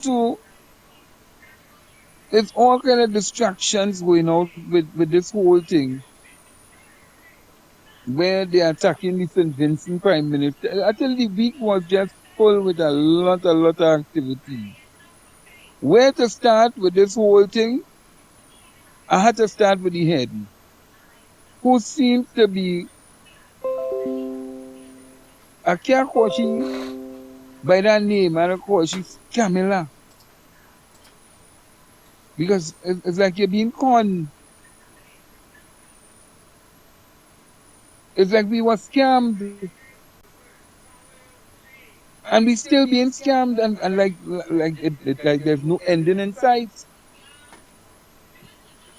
two, it's all kind of distractions going out with this whole thing where they're attacking the St. Vincent Prime Minister. I tell you, the week was just full with a lot of activity. Where to start with this whole thing? I had to start with the head, who seems to be, I can't call she by that name, I don't call she Kamla. Because it's like you're being conned. It's like we were scammed and we still being scammed and like there's no ending in sight.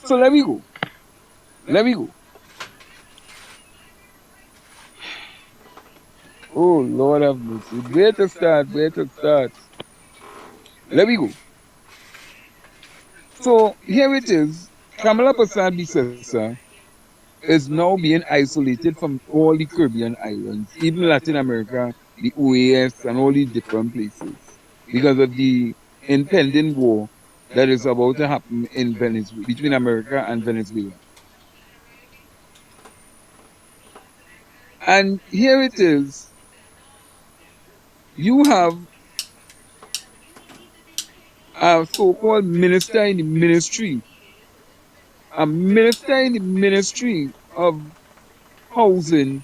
So let me go. Let me go. Oh Lord have mercy. Where to start? Where to start? Let me go. So here it is. Kamala Prasad Bisasa is now being isolated from all the Caribbean islands, even Latin America, the OAS, and all these different places because of the impending war that is about to happen in Venezuela, between America and Venezuela. And here it is. You have a so-called minister in the ministry, a minister in the ministry of housing,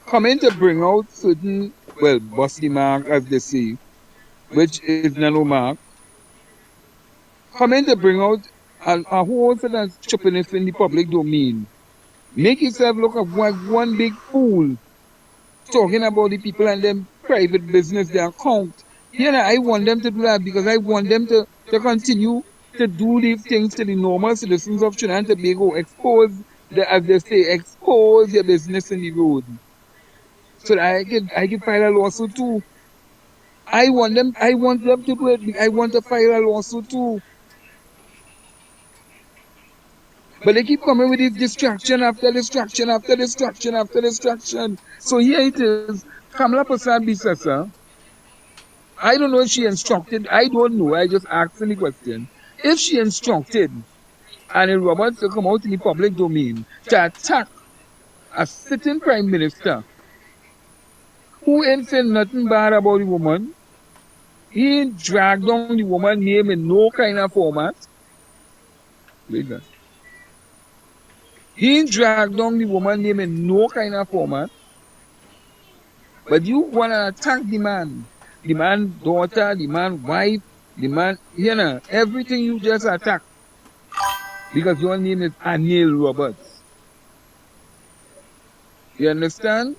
coming to bring out certain, well, busty mark, as they say, which is nano mark, coming to bring out a whole set of stupidness in the public domain. Make yourself look like one big fool talking about the people and them private business, their account. You know, I want them to do that because I want them to continue to do these things to the normal citizens of Trinidad and Tobago. Expose, as they say, expose your business in the road. So that I can file a lawsuit too. I want them to do it. I want to file a lawsuit too. But they keep coming with this distraction after distraction after distraction after distraction. So here it is. Kamla Prasad Bisasa. I don't know if she instructed. I don't know. I just asking the question. If she instructed Anil Roberts to come out in the public domain to attack a sitting prime minister who ain't saying nothing bad about the woman, he ain't dragged down the woman's name in no kind of format. Listen. He ain't dragged down the woman's name in no kind of format. But you want to attack the man daughter, the man wife, the man, you know, everything you just attack because your name is Anil Roberts. You understand?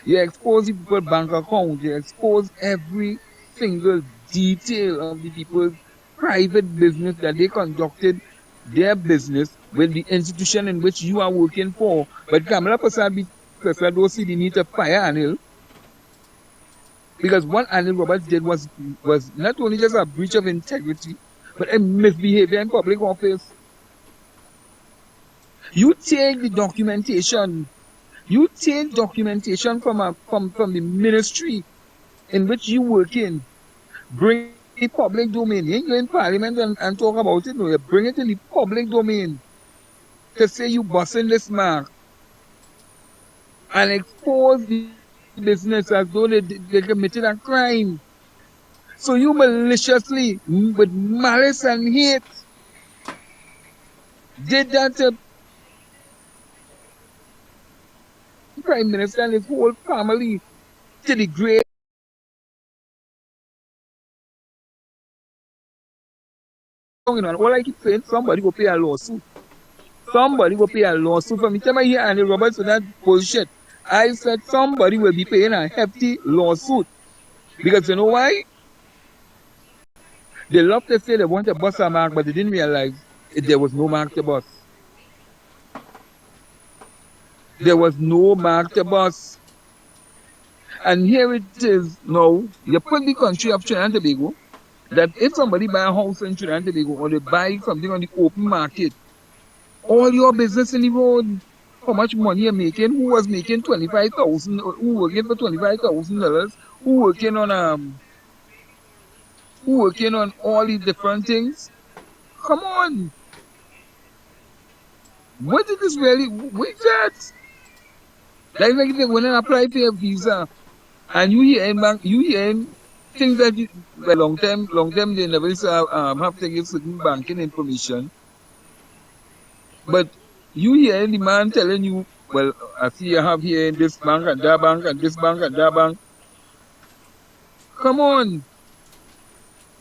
You expose the people's bank account. You expose every single detail of the people's private business that they conducted their business with the institution in which you are working for. But Kamala Prasad don't see the need to fire Anil. Because what Anil Roberts did was not only just a breach of integrity, but a misbehavior in public office. You take the documentation. You take documentation from the ministry in which you work in. Bring it in the public domain. You ain't go in parliament and talk about it. No, you bring it in the public domain to say you busting this mark and expose the business as though they committed a crime. So you maliciously, with malice and hate, did that to Prime Minister and his whole family to the grave. All I keep saying, somebody will pay a lawsuit. Somebody will pay a lawsuit. From the time I hear Andy Roberts with that bullshit, I said somebody will be paying a hefty lawsuit. Because you know why? They love to say they want to bust a mark, but they didn't realize there was no mark to bust. There was no mark to bust. And here it is now, you put the country of Trinidad and Tobago, that if somebody buy a house in Trinidad and Tobago or they buy something on the open market, all your business in the road, how much money you're making, who was making 25,000, who working for $25,000, who working on who working on all these different things. Come on. What is this really? Wait that. That's like they want to apply for a visa. And you hear bank, you hear things that well, long time they never used to have to give certain banking information. But you hear the man telling you, well, I see you have here in this bank and that bank and this bank and that bank. Come on.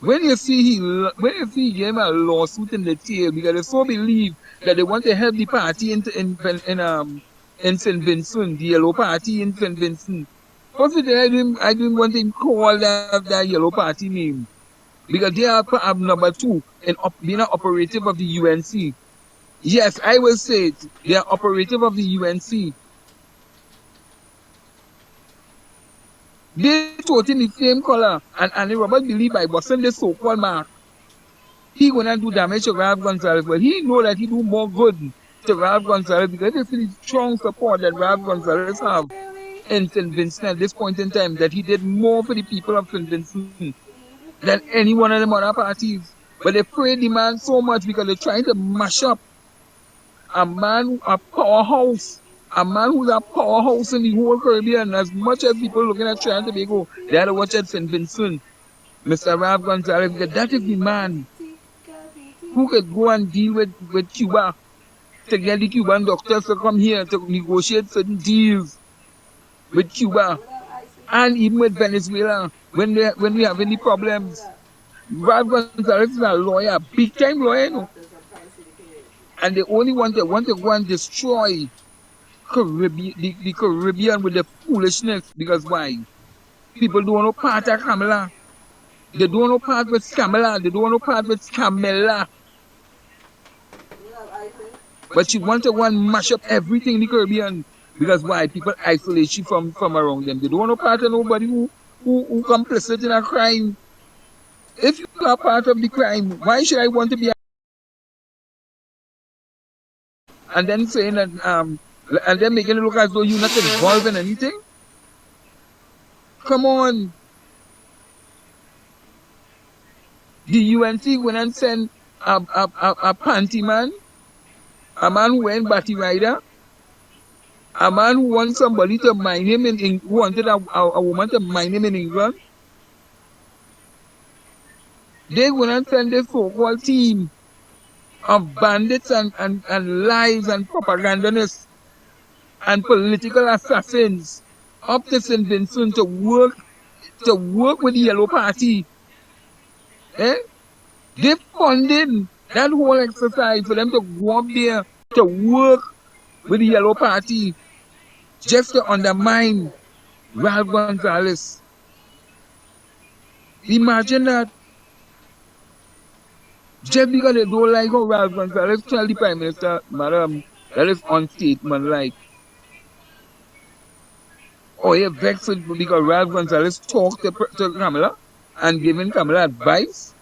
When you see him a lawsuit in the tail because they so believe that they want to help the party in St. Vincent, the yellow party in St. Vincent. First I didn't want him call that yellow party name because they are number two in being an operative of the UNC. Yes, I will say it. They are operative of the UNC. They taught in the same color, and Robert believe by busting the so-called mark, he gonna do damage to Ralph Gonzalez, but he know that he do more good to Ralph Gonzalez because they see the strong support that Ralph Gonzalez have in St. Vincent at this point in time, that he did more for the people of St. Vincent than any one of them other parties. But they pray the man so much because they're trying to mash up a powerhouse, a man who's a powerhouse in the whole Caribbean. As much as people looking at Trinidad and Tobago, they had to watch at St. Vincent, Mr. Ralph Gonzalez, because that is the man who could go and deal with Cuba to get the Cuban doctors to come here to negotiate certain deals with Cuba and even with Venezuela when we have any problems. Ralph Gonzalez is a lawyer, big time lawyer, you know. And they only want to go and destroy the Caribbean with the foolishness. Because why? People don't want to part of Kamla. They don't want to part with Scamla. They don't want to part with Scamla. But you want to go and mash up everything in the Caribbean. Because why? People isolate you from around them. They don't want to part of nobody who complicit in a crime. If you are part of the crime, why should I want to be? And then saying that and then making it look as though you're not involved in anything? Come on. The UNC went and sent a panty man, a man who went batty rider, a man who wanted somebody to mine him who wanted a woman to mine him in England. They went and sent this so-called team of bandits and lies and propagandists and political assassins up to St. Vincent to work with the Yellow Party. Eh? They funded that whole exercise for them to go up there to work with the Yellow Party just to undermine Ralph Gonzalez. Imagine that. Just because they don't like how Ralph Gonzalez tell the Prime Minister, Madam, that is unstatesmanlike. Or you vexed because Ralph Gonzalez talked to Kamla and giving Kamla advice?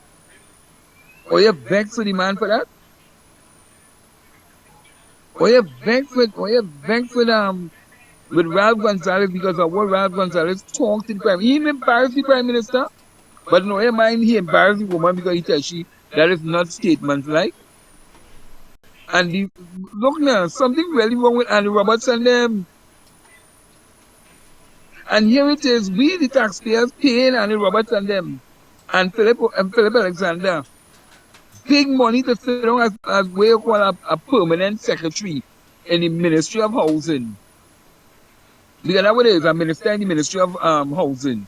Or you vexed the man for that? Or you vexed with Ralph Gonzalez because of what Ralph Gonzalez talked to the Prime Minister? He embarrassed the Prime Minister, but no, you mind he embarrassed the woman because he tells she that is not statesmanlike. And look now, something really wrong with Andy Roberts and them. And here it is, we the taxpayers paying Andy Roberts and them, and Philip Alexander, big money to sit down as what you call a permanent secretary in the Ministry of Housing. Because that's what it is, a minister in the Ministry of Housing.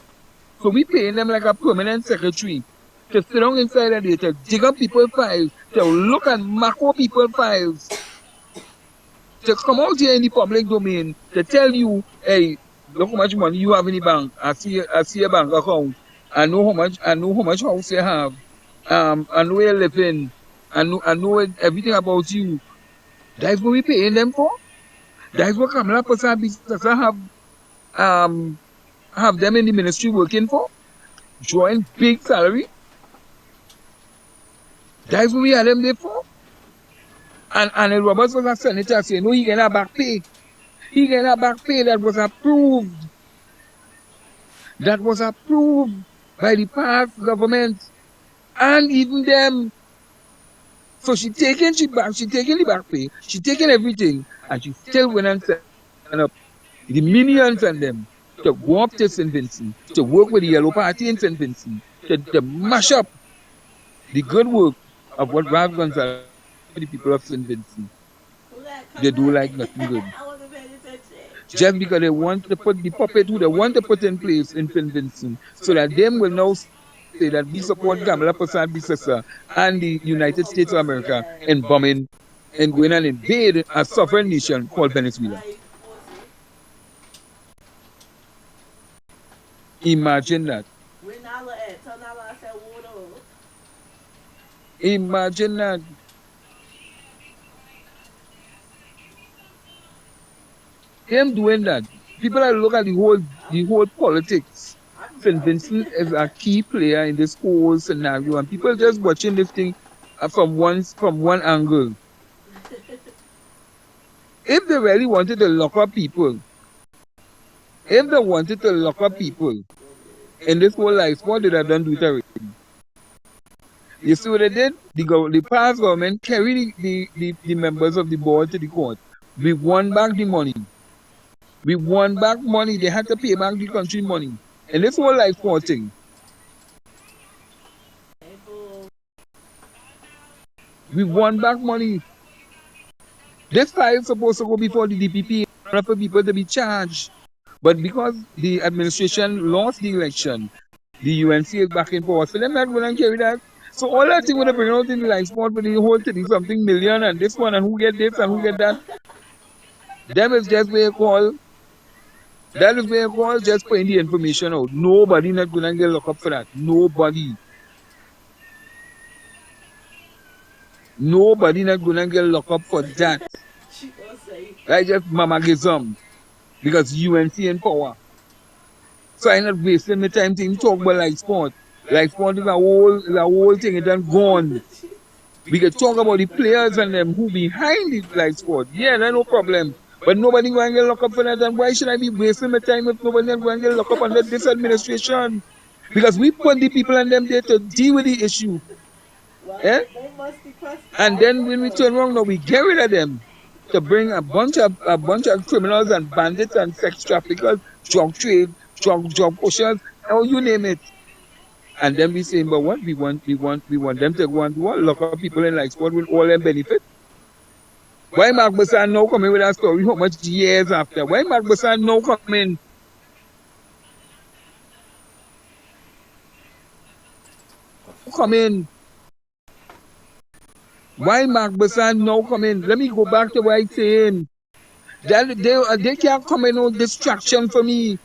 So we paying them like a permanent secretary to sit down inside of there, to dig up people's files, to look and macro people's files, to come out here in the public domain, to tell you, hey, look how much money you have in the bank. I see your bank account. I know how much house you have. I know where you live in. I know everything about you. That's what we paying them for. That's what Kamla have them in the ministry working for. Drawing big salary. That's what we had them there for. And Roberts was a senator saying, no, he get a back pay. He get a back pay that was approved. That was approved by the past government. And even them, so she taking the back pay, she taking everything, and she still went and set up the minions and them to go up to St. Vincent, to work with the Yellow Party in St. Vincent, to mash up the good work of what Ralph Gonsalves for the people of St. Vincent. They do like nothing good. I wasn't paying attention. Just because they want to put the puppet who they want to put in place in St. Vincent, so that them will now say that we support Kamla Prasad Bisasa and the United States of America in bombing and going and invade a sovereign nation called Venezuela. Imagine that. Where Nala at? Tell Nala I said water. Imagine that. Him doing that. People that look at the whole politics. St. Vincent is a key player in this whole scenario, and people just watching this thing from one angle. If they really wanted to lock up people, if they wanted to lock up people in this whole life, what did I done do it already? You see what they did? The past government carried the members of the board to the court. We won back the money. We won back money. They had to pay back the country money. And this whole life court thing. We won back money. This file is supposed to go before the DPP for people to be charged. But because the administration lost the election, the UNC is back in power. So they're not going to carry that. So all that thing would have been out in the life sport with the whole 30-something million and this one and who get this and who get that. Them is just where you call. That is where you call just putting the information out. Nobody not going to get locked up for that. Nobody. Nobody not going to get locked up for that. That's just mamagism. Because UNC in power. So I'm not wasting my time to talk about life sport. Life sport is a whole thing. It done gone. We can talk about the players and them who behind the life sport. Yeah, that's no problem. But nobody going to get locked up for that. And why should I be wasting my time if nobody is going to get locked up under this administration? Because we put the people and them there to deal with the issue. Eh? And then when we turn around now, we get rid of them to bring a bunch of criminals and bandits and sex traffickers, drug trade, drug pushers, or you name it. And then we say, but what we want them to go and do what? Lock up people in like sport with all them benefit. Why Mark Bassan now coming with that story? How much years after? Why Mark Bassan now coming? Come in. Why Mark Bassan now come in? Let me go back to what I'm saying. They can't come in on distraction for me.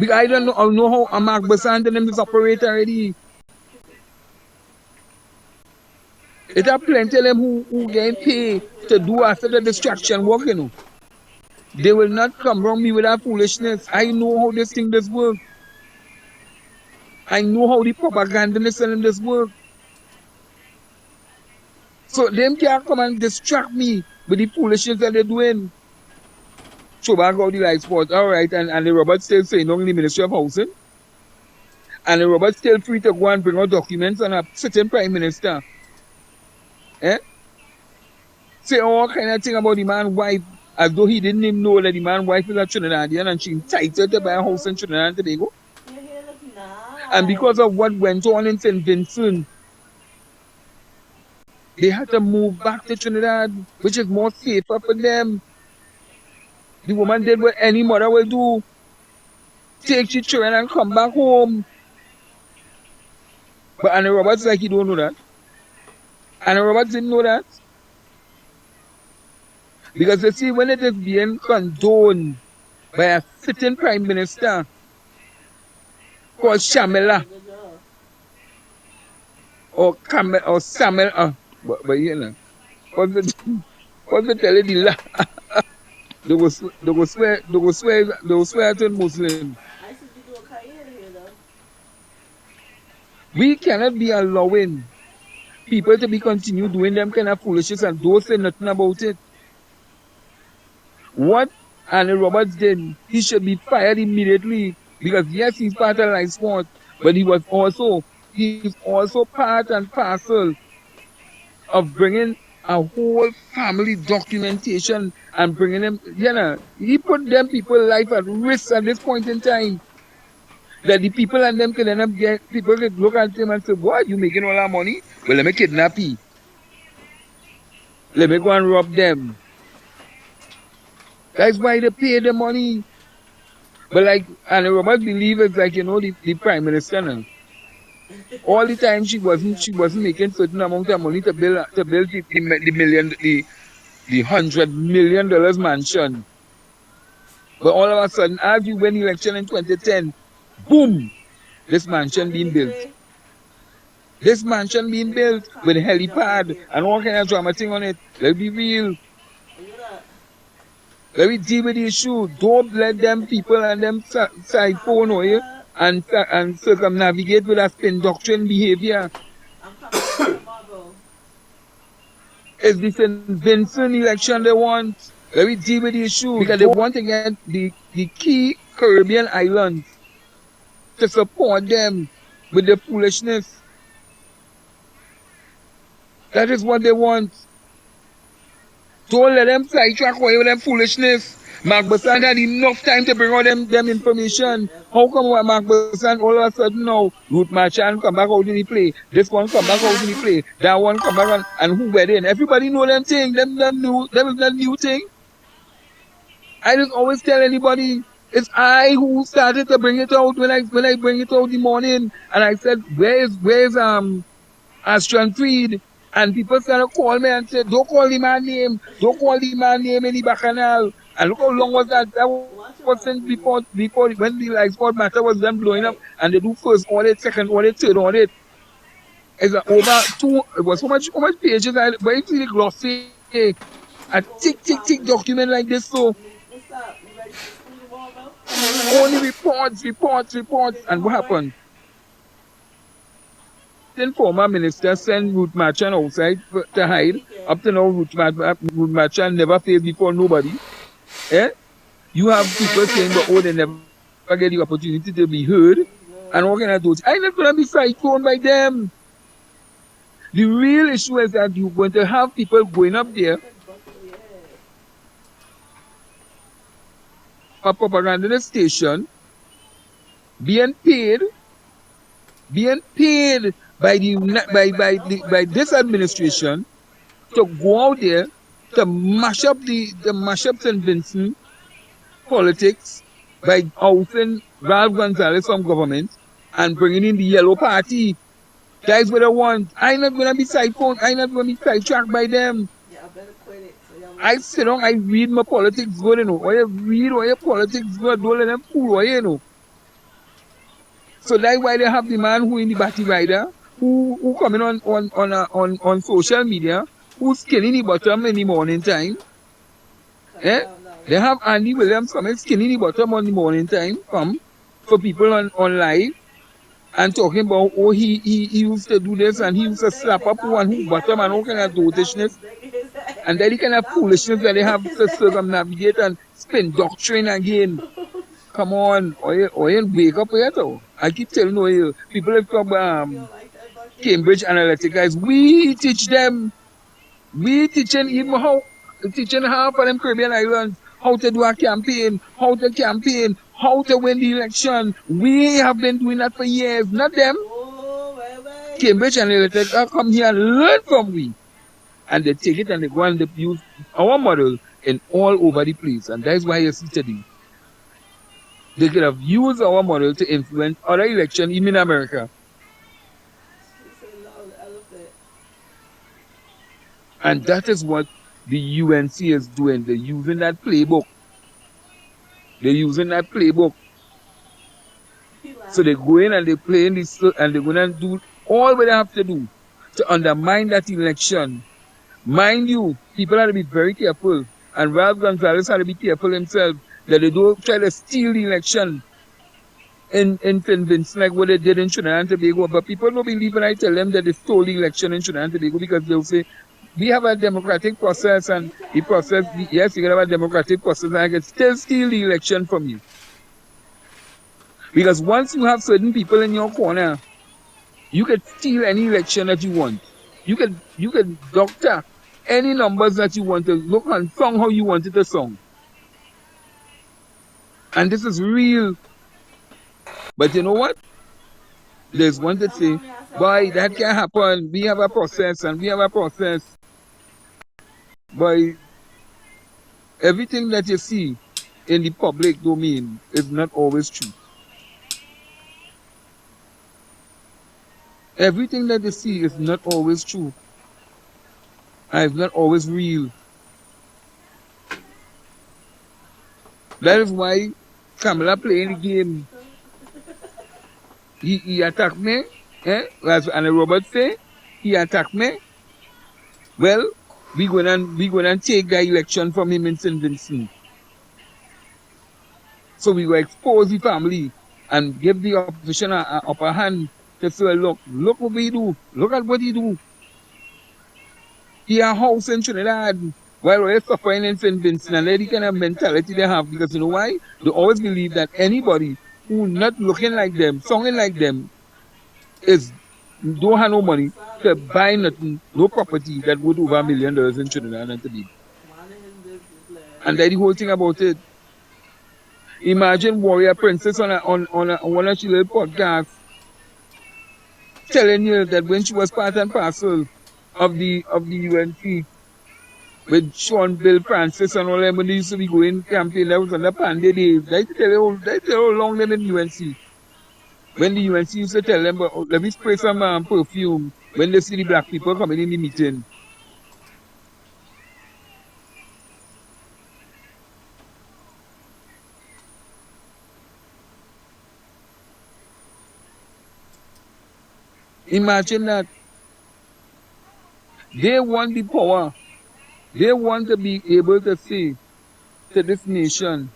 Because I don't know how Mark Bassan and them is operate already. It are plenty of them who get paid to do after the distraction work, you know. They will not come around me with that foolishness. I know how this thing does work. I know how the propagandists and this work. So them can't come and distract me with the foolishness that they're doing. So back out the light sport. All right, and the Robert still saying on the Ministry of Housing. And the Robert still free to go and bring out documents on a certain Prime Minister. Eh? Say all kind of thing about the man's wife, as though he didn't even know that the man's wife is a Trinidadian and she's entitled to buy a house in Trinidad and Tobago. And because of what went on in St. Vincent, they had to move back to Trinidad, which is more safer for them. The woman did what any mother will do. Take your children and come back home. But Annie Roberts like he don't know that. Annie Roberts didn't know that. Because you see, when it is being condoned by a sitting Prime Minister called Scamla or Samuel, but you know, what's the telling the lie? They will swear to Muslim. We cannot be allowing people to be continue doing them kind of foolishness and don't say nothing about it. What Annie Roberts did, he should be fired immediately because yes, he's part of life sport, But he's also part and parcel of bringing a whole family documentation and bringing them, he put them people life at risk at this point in time. That the people and them can end up people could look at him and say, what, you making all that money? Well, let me kidnap you. Let me go and rob them. That's why they pay the money. But like, and the robbers believe it's like, the prime minister now. All the time she wasn't making certain amount of money to build the $100 million mansion. But all of a sudden, as you win election in 2010, boom, this mansion being built. This mansion being built with a helipad and all kind of drama thing on it. Let's be real. Let me deal with the issue. Don't let them people and them side phone away and circumnavigate with a spin doctrine behavior. I'm coming tomorrow. It's the St. Vincent election they want. Let me deal with the issue because they want to get the key Caribbean islands to support them with the foolishness. That is what they want. Don't let them sidetrack away with them foolishness. Mark Besant had enough time to bring all them information. How come Mark Besant all of a sudden now, Ruth Marchand come back out in the play, this one come back out in the play, that one come back on, and who were in? Everybody know them thing, them is that new thing. I just always tell anybody, it's I who started to bring it out when I bring it out in the morning, and I said, where's Astron Freed? And people started to call me and say, don't call the man name. Don't call the man name in the bacchanal. And look how long was that? That was since before when the like sport matter was then blowing up and they do first audit, second audit, third audit. It's it was so much pages, but it's really glossy. A tick document like this, so What's up? You ready for school tomorrow? only reports, and what happened? Then former minister sent Ruth Marchand outside to hide. Up to now, Ruth Marchand never faced before nobody. Eh? You have people saying, but they never get the opportunity to be heard. And what can I do? I'm not going to be sidetracked by them. The real issue is that you're going to have people going up there, a propaganda station, being paid by this administration to go out there to mash up St. Vincent politics by ousting Ralph Gonzalez from government and bringing in the Yellow Party. That's what I want. I'm not gonna be sidetracked. I'm not gonna be sidetracked by them. Yeah, I better quit it. So I sit down, I read my politics good, Or you read all your politics good, don't let them fool you, So that's why they have the man who in the batty rider, who coming on social media, who's skinning the bottom in the morning time. Eh? They have Andy Williams coming skinning the bottom on the morning time, come for people on live and talking about he used to do this and he used to slap up one who bottom and all kind of dotishness. And then the kind of foolishness that they have to circumnavigate and spin doctrine again. Come on, or wake up here though. I keep telling you, people that come Cambridge Analytica guys, we teach them. We teaching half of them Caribbean islands how to do a campaign, how to campaign, how to win the election. We have been doing that for years, not them. Cambridge Analytica come here and learn from we. And they take it and they go and they use our model in all over the place. And that's why you see today. They could have used our model to influence other elections, even in America. And that is what the UNC is doing. They're using that playbook. So they go in and they play in this, and they're going to do all what they have to do to undermine that election. Mind you, people have to be very careful. And Ralph Gonzalez had to be careful himself that they don't try to steal the election in St. Vincent like what they did in Trinidad and Tobago. But people don't believe when I tell them that they stole the election in Trinidad and Tobago because they'll say, we have a democratic process and the process, yes, you can have a democratic process and I can still steal the election from you. Because once you have certain people in your corner, you could steal any election that you want. You could doctor any numbers that you want to look and song how you want it to song. And this is real. But you know what? There's one that Some say, of me I say boy, already. that can't happen. We have a process and we have a process. But everything that you see in the public domain is not always true. Everything that you This is see is good. not always true. And it's not always real. That is why So Kamla you can playing the talk to game. sister. He attacked me. As and Robert say, he attacked me. Well, we gonna take the election from him in St. Vincent. So we will expose the family and give the opposition a upper hand to say, look what we do. Look at what he do. He a house in Trinidad while we're suffering in St. Vincent, and that kind of mentality they have, because you know why? They always believe that anybody who not looking like them, sounding like them, is don't have no money to buy nothing, no property that worth over $1 million in Trinidad and Tobago. Minding his business, lad. And that's the whole thing about it. Imagine Warrior Princess on one of her little podcasts telling you that when she was part and parcel of the UNC with Sean Bill Francis and all them when they used to be going campaign, that was on the Pandey days. They tell you how long them in UNC. When the UNC used to tell them, oh, let me spray some perfume when they see the black people coming in the meeting. Imagine that. They want the power. They want to be able to say to this nation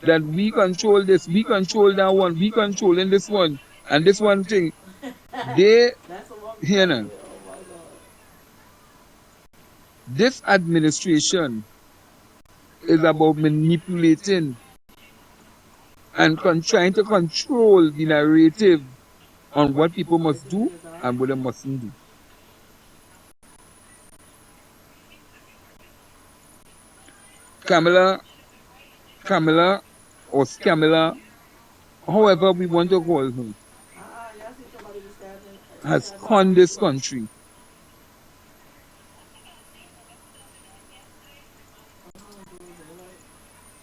that we control this, we control that one, we controlling this one, and this one thing. They, That's what mommy you told know, me. Oh my god. this administration is about manipulating and trying to control the narrative on what people Is must it do in his eye? and what they mustn't do. Kamala, Kamala, or Scamla, however we want to call her, Y'all see somebody just has stabbing conned mommy this foot. country.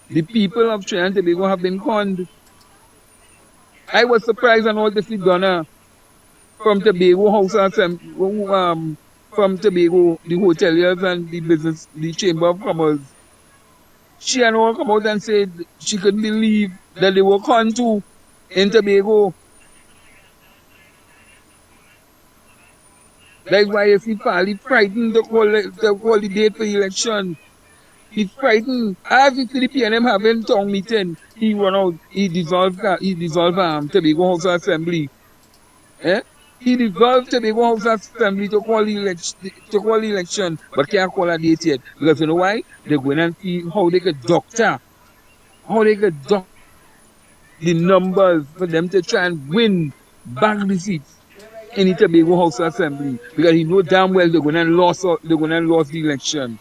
The people of Trinidad and Tobago have been conned. I was surprised and all this Donna from Tobago House from Tobago, the hoteliers and the business, the Chamber of Commerce. She and all come out and said she couldn't believe that they were conned too in Tobago. That's why you see Pali frightened to call the date for election. He's frightened. As you see the PNM having town meeting, he run out, he dissolved Tobago House Assembly. Eh? He dissolved Tobago House Assembly to call the election, but can't call a date yet. Because you know why? They're going and see how they could doctor the numbers for them to try and win back the seats Remember, your in the birthday Tobago House tomorrow, Assembly. buddy. Because he know damn well they're gonna lose the election.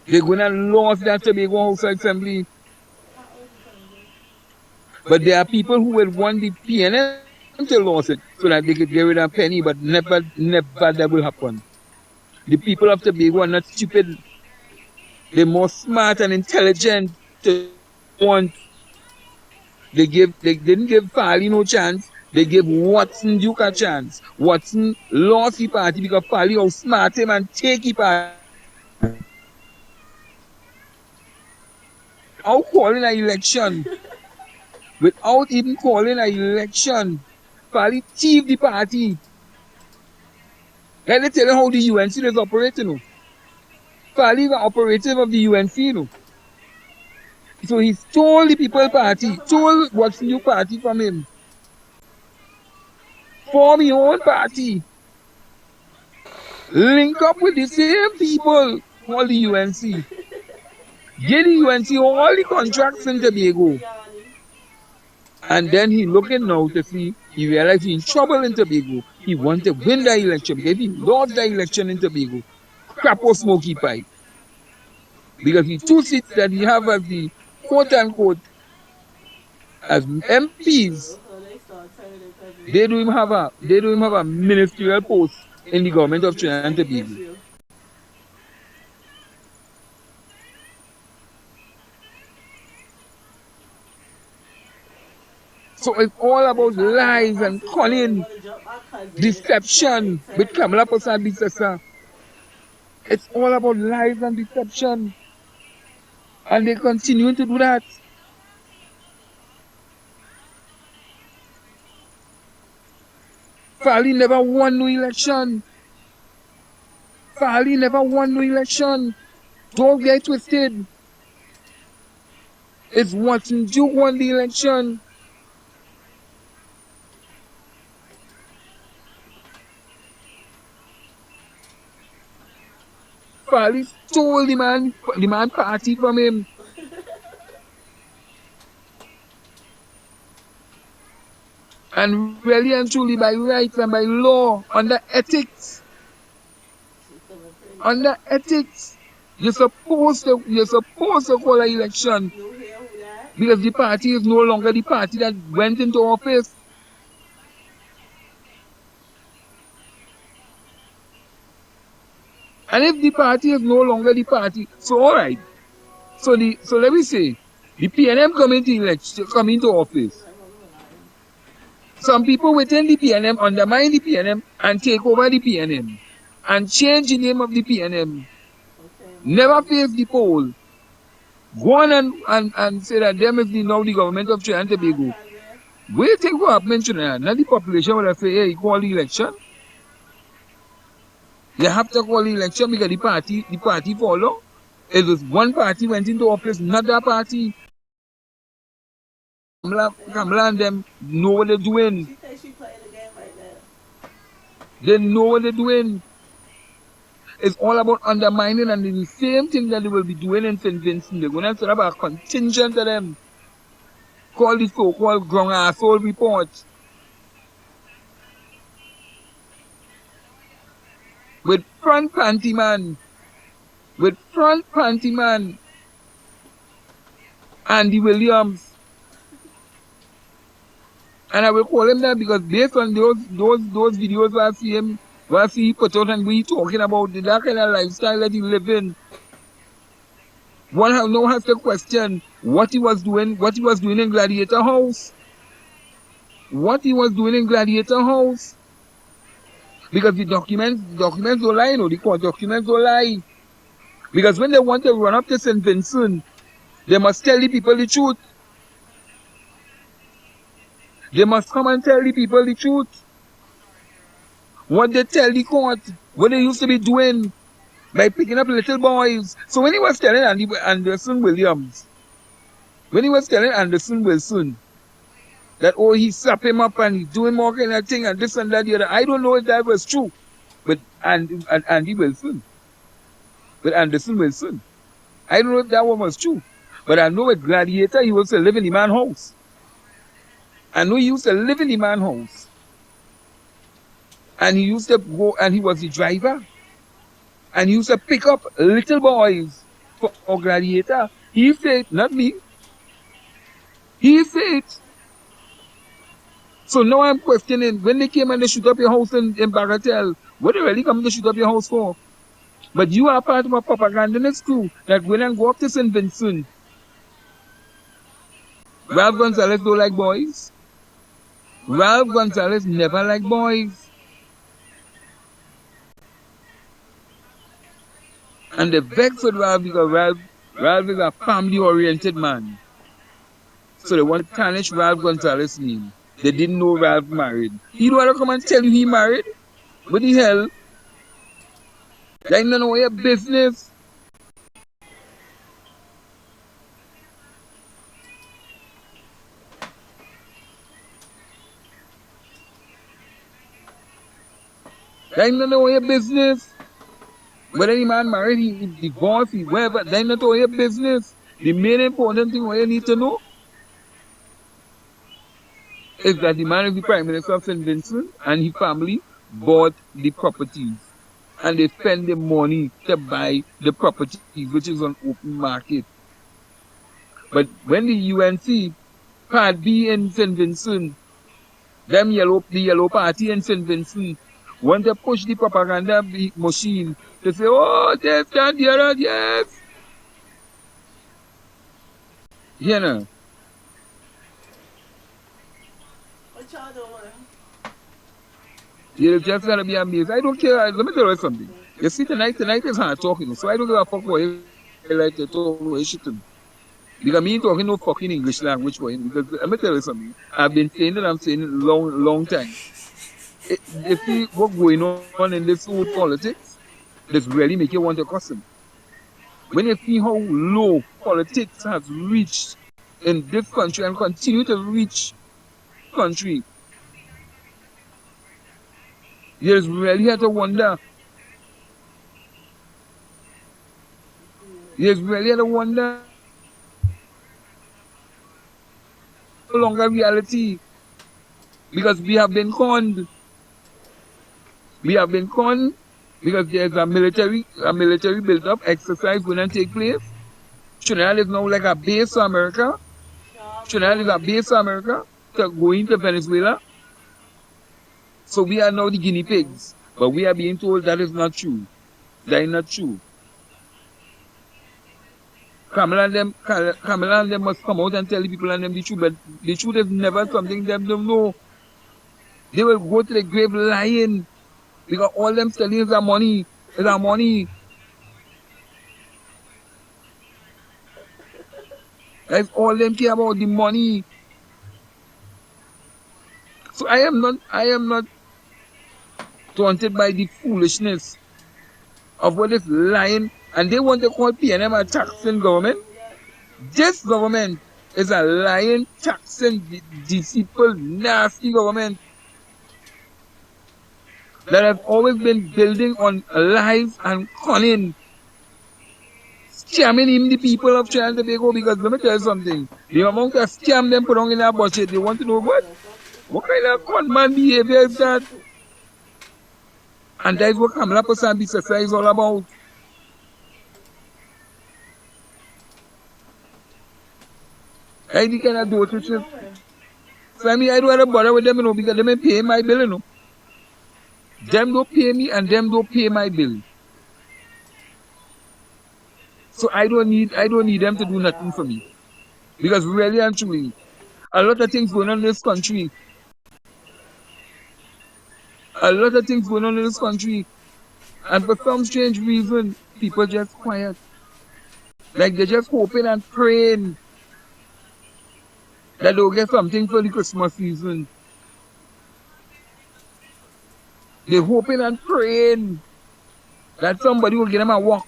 They're gonna lose that Tobago House Assembly. How old you turning, baby? But there are people who will want the PNM to lose it so that they could get rid of Penny, but never that will happen. The people of Tobago are not stupid. They're more smart and intelligent to want. They didn't give Farley no chance. They gave Watson Duke a chance. Watson lost the party because Farley outsmart him and take the party. Without calling an election, without even calling an election, Farley thieved the party. Let me tell you how the UNC is operating. Farley is an operative of the UNC. So he stole the people Like, it's party, jumping my stole sister over Watson Duke here. party from him, form his own party, link up with the same people called the UNC. Give the UNC all the contracts in Tobago. And then he looking now to see, he realized he's in trouble in Tobago. He wanted to win the election because if he lost the election in Tobago, crap or smoky pipe. Because the two seats that he have as the quote unquote as MPs, they do him have a ministerial post in the government of Trinidad and Tobago. So it's all about lies and cunning, deception with Kamla Bisasa. It's all about lies and deception. And they continue to do that. Fali never won no election. Fali never won no election. Don't get twisted. It's Watson Duke won the election. Fali stole the man party from him. And really and truly by rights and by law, under ethics, you're supposed to call an election because the party is no longer the party that went into office. And if the party is no longer the party, so all right. So let me say, the PNM come into office. Some people within the PNM undermine the PNM and take over the PNM and change the name of the PNM. Never face the poll. Go on and say that them is now the government of Trinidad and Tobago. What do you think will happen in Trinidad? Now the population will say, hey, call the election. You have to call the election because the party follow. It was one party went into office, not that party. Kamla and them know what they're doing. She thinks she playing the game right now. They know what they're doing. It's all about undermining, and the same thing that they will be doing in St. Vincent. They're going to set up a contingent of them. Call the so-called ground asshole report. With front panty man. Andy Williams. And I will call him that because based on those videos where I see him, where I see he put out and we talking about that kind of lifestyle that he live in. One now has to question what he was doing in Gladiator House. What he was doing in Gladiator House. Because the documents don't lie, the court documents don't lie. Because when they want to run up to St. Vincent, they must tell the people the truth. They must come and tell the people the truth. What they tell the court, what they used to be doing by picking up little boys. So when he was telling Anderson Wilson that, oh, he slap him up and he's doing more kind of thing and this and that, the other, I don't know if that was true. But Andy Wilson, with Anderson Wilson, I don't know if that one was true. But I know with Gladiator, he used to live in the man's house. I know he used to live in the man's house. And he used to go, and he was the driver. And he used to pick up little boys for Gladiator. He said, not me. He said. So now I'm questioning, when they came and they shoot up your house in Bagatelle, what they really come to shoot up your house for? But you are part of a propagandist crew that when and go up to St. Vincent. Ralph Gonzalez don't like boys. Ralph Gonzalez never liked boys. And they vexed with Ralph because Ralph is a family-oriented man. So they want to tarnish Ralph Gonzalez's name. They didn't know Ralph married. He don't want to come and tell you he married? What the hell? That ain't none of your business. That ain't none of your business. Whether the man married, he divorced, he whatever, that's not all your business. The main important thing what you need to know is that the man is the Prime Minister of St. Vincent and his family bought the properties. And they spend the money to buy the properties, which is on open market. But when the UNC Part B in St. Vincent, the yellow party in St. Vincent, want to push the propaganda machine to say, oh, this, that, the other, yes. You know, What y'all doing? you're just going to be amazed. I don't care. Let me tell you something. You see, tonight is hard talking. So I don't give a fuck what you like to talk, what you should do. Because me ain't talking no fucking English language for him. Because let me tell you something. I've been saying it, I'm saying it long time. You see what's going on in this whole politics, this really make you want to cuss him. When you see how low politics has reached in this country and continue to reach country, you really have to wonder. You really have to wonder no longer reality. Because we have been conned. We have been conned because there's a military build-up exercise going to take place. Trinidad is now like a base for America. Trinidad is a base for America to go into Venezuela. So we are now the guinea pigs. But we are being told that is not true. That is not true. Kamla and them must come out and tell the people and them the truth. But the truth is never something them don't know. They will go to the grave lying. Because all them selling is our money. Is our money. That's all them care about, the money. So I am not taunted by the foolishness of what is lying. And they want to call PNM a taxing government. This government is a lying, taxing, deceitful, nasty government that has always been building on lies and cunning. Scamming him, the people of Trinidad and Tobago, because let me tell you something. The amount of scam them put on in their budget, they want to know what kind of con man behavior is that? And that is what Kamla Bissassa is all about. I think I do it. So I mean, I don't have to bother with them, you know, because they may pay my bill, you know. Them don't pay me and them don't pay my bill. So I don't need them to do nothing for me. Because really and truly, a lot of things going on in this country. A lot of things going on in this country. And for some strange reason, people just quiet. Like they're just hoping and praying that they'll get something for the Christmas season. They're hoping and praying that somebody will get them a walk.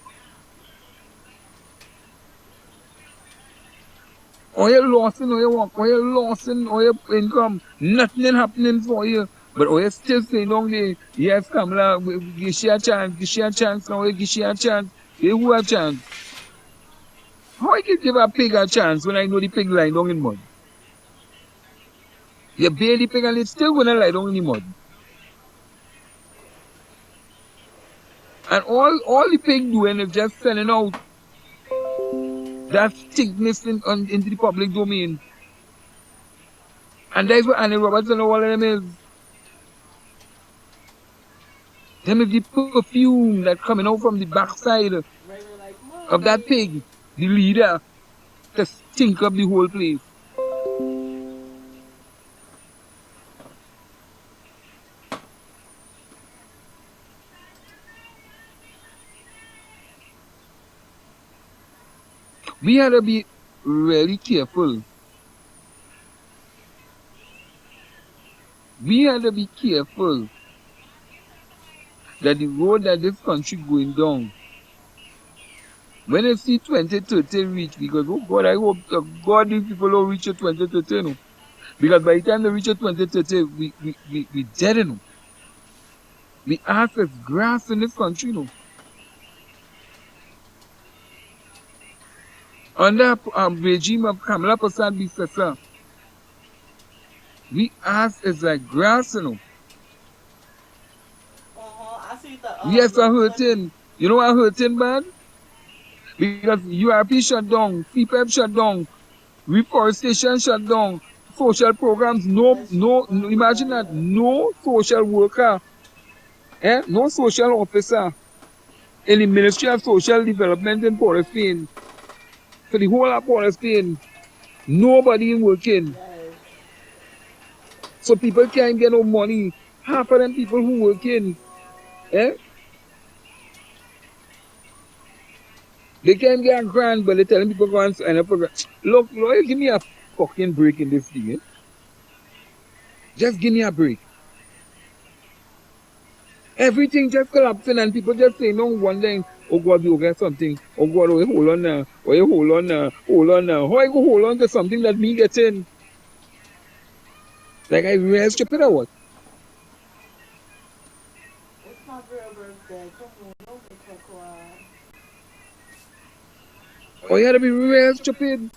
Or you're losing, or you walk, or you're losing, or your income. Nothing happening for you. But or you're still saying down there, yes, Kamla, give she a chance, now give she a chance. Give who a chance? How I can give a pig a chance when I know the pig lying down in mud? You bear the pig and it's still gonna lie down in the mud. And all the pig doing is just sending out that thickness into the public domain. And that's what Annie Roberts and all of them is. Them is the perfume that coming out from the backside of that pig, the leader, to stink up the whole place. We had to be really careful. We had to be careful that the road that this country going down, when you see 2030 reach, because oh God, I hope God these people don't reach a 2030, no. Because by the time they reach a 2030, we dead, no. We ask as grass in this country, no. Under regime of Kamla Prasad Bisasa, we ask is like grass, you know. I see We are so the clipping. hurting. You know what hurting, man? Because URP shut down, CPEP shut down, reforestation shut down, social programs, Bless you. imagine that, no social worker, no social officer in the Ministry of Social Development in Port of Spain, for the whole of Port of Spain, nobody working. Yes. So people can't get no money. Half of them people who working, eh, they can't get a grant, but they're telling people go and sign up for grant. Look, lawyer, give me a fucking break in this thing, eh? Just give me a break. Everything just collapsing and people just saying, no, one thing, oh God, you get something. Oh God, oh, you hold on now. Oh, you hold on now. Hold on now. How I go hold on to something that me getting? Like I real stupid or what? It's my real birthday. Come on, don't make her cry. Oh, you had to be real stupid.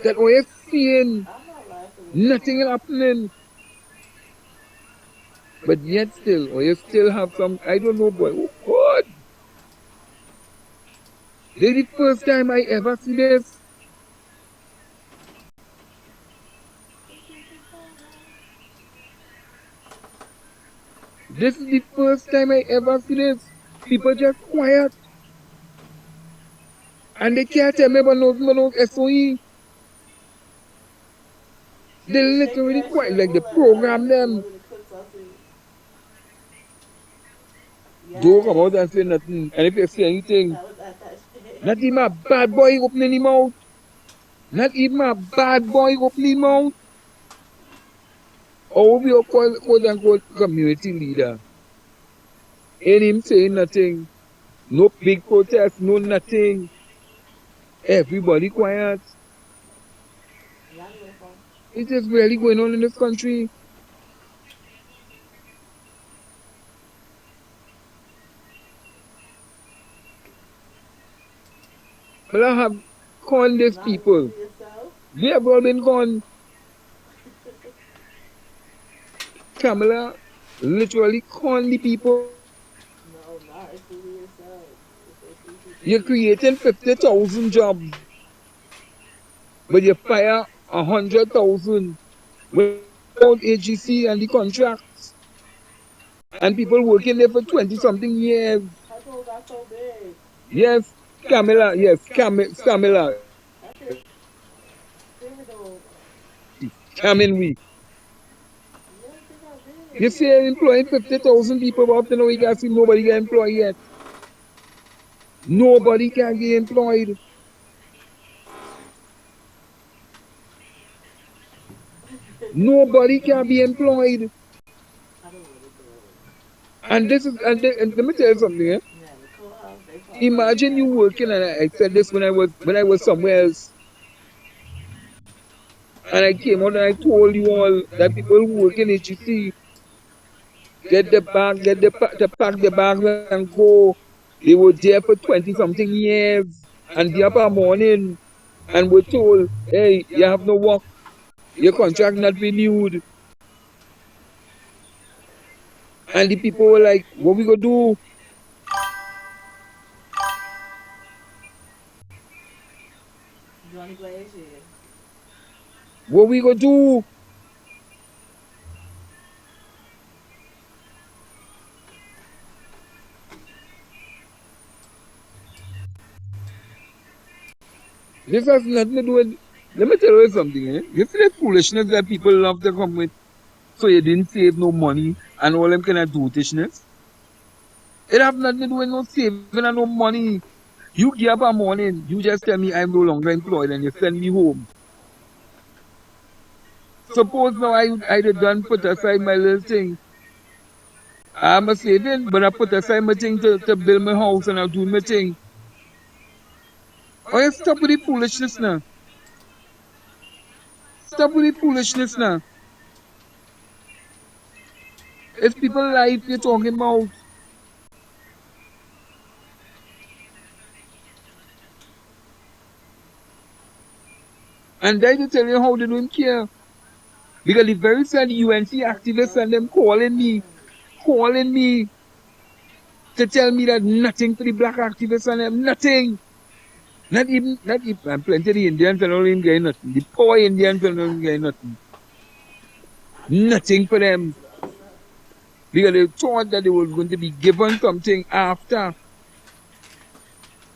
That oh, you seeing I'm not laughing with nothing happening. But yet still, or you still have some, I don't know, boy. Oh God. This is the first time I ever see this. This is the first time I ever see this. People just quiet. And they can't tell me about no SOE. you. She They was shaking literally that quiet. shit Like they all that night. I program need to them. look at the clips I see. Don't come Yes. out and say nothing. And if you say anything, That was at that shit. not even a bad boy opening him out. Not even a bad boy opening him out. Or we are called quote unquote community leader. Ain't him saying nothing. No big protest, no nothing. Everybody quiet. Y'all need a phone. It is really going on in this country. But I have called these Not including people. yourself. They have all been gone. Kamala literally calling the people. No, not including yourself. It's You're ACCP. creating 50,000 jobs, but you fire 100,000 without AGC and the contracts. And people working there for 20 something years. That hole got so big. Yes, Camilla, yes, Scamla, That shit pivotal. scamming we. You don't think how You big? see, employing 50,000 people, but up to now, you can see nobody get employed yet. Nobody can get employed. Nobody can be employed. I don't really do. And this is, and let me tell you something, eh? Yeah, the co-op, they probably really Imagine you bad. working, and I said this when I was somewhere else, and I came out and I told you all that people who work in HEC get the bag, to pack the bags and go. They were there for 20 something years, and the upper morning, and were told, hey, you have no work, your contract not renewed. And the people were like, what we gonna do? Johnny Blaze, yeah. What we gonna do? This has nothing to do with. Let me tell you something, eh? You see the foolishness that people love to come with. So you didn't save no money and all them kind of dotishness. It have nothing to do with no saving and no money. You get up a morning, you just tell me I'm no longer employed and you send me home. Suppose now I did done put aside my little thing. I'm a saving, but I put aside my thing to build my house and I'm doing my thing. Oh, you stop with the foolishness now. Stop with the foolishness now. It's people life you're talking about. And I to tell you how they don't care. Because the very same UNC activists and them calling me to tell me that nothing for the black activists and them, nothing. Not even, and plenty of the Indians and all them getting nothing. The poor Indians and all them getting nothing. Nothing for them. Because they thought that they were going to be given something after.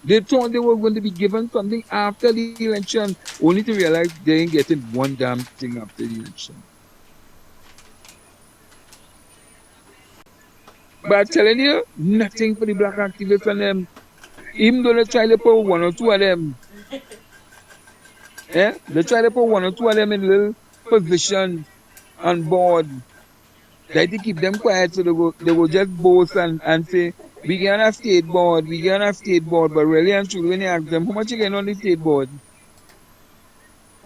They thought they were going to be given something after the election, only to realize they ain't getting one damn thing after the election. But I'm telling you, nothing for the black activists and them. Even though they try to put one or two of them, they try to put one or two of them in little positions on board. Try to keep them quiet so they will just boast and say, we get on a state board, we get on a state board, but really and truly when you ask them, how much you get on the state board?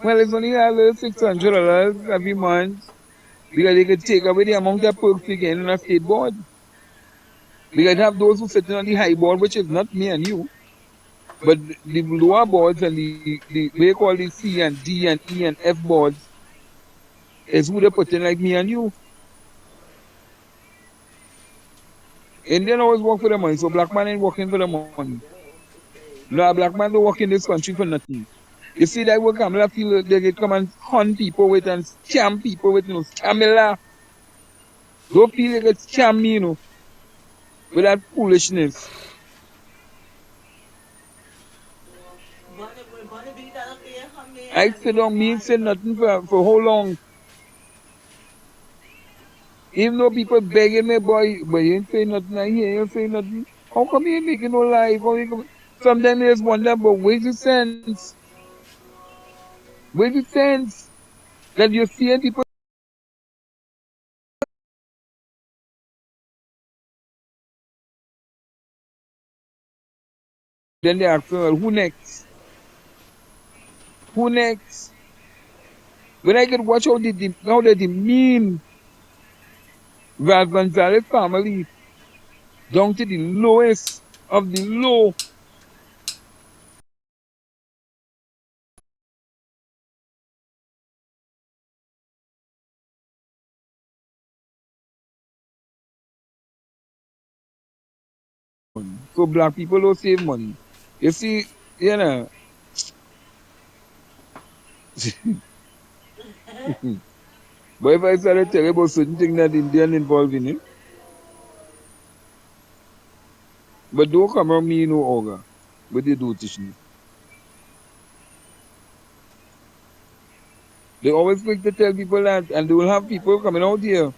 Well, it's only a little $600 every month because they could take away the amount of perks you get on a state board. Because you have those who sit on the high board, which is not me and you, but the lower boards and the we call the C and D and E and F boards is who they put in like me and you. Indian always work for the money, so black man ain't working for the money. No, a black man don't work in this country for nothing. You see that what Kamla feel they get come and hunt people with and scam people with, Scamla. Don't feel they get scam me, with that foolishness. I sit down, me ain't say nothing for how long. Even though people begging me, boy, but you ain't say nothing, I hear you ain't say nothing. How come you ain't making no life? Sometimes I just wonder, but where's the sense? Where's the sense that you're seeing people, then they ask, well, who next? Who next? When I could watch how they demean Val Gonzalez family down to the lowest of the low. So black people don't save money. You see, you know, but if I started telling about certain things that Indian involved in it, but don't come around me no ogre. But they do teach me. They always quick to tell people that, and they will have people coming out here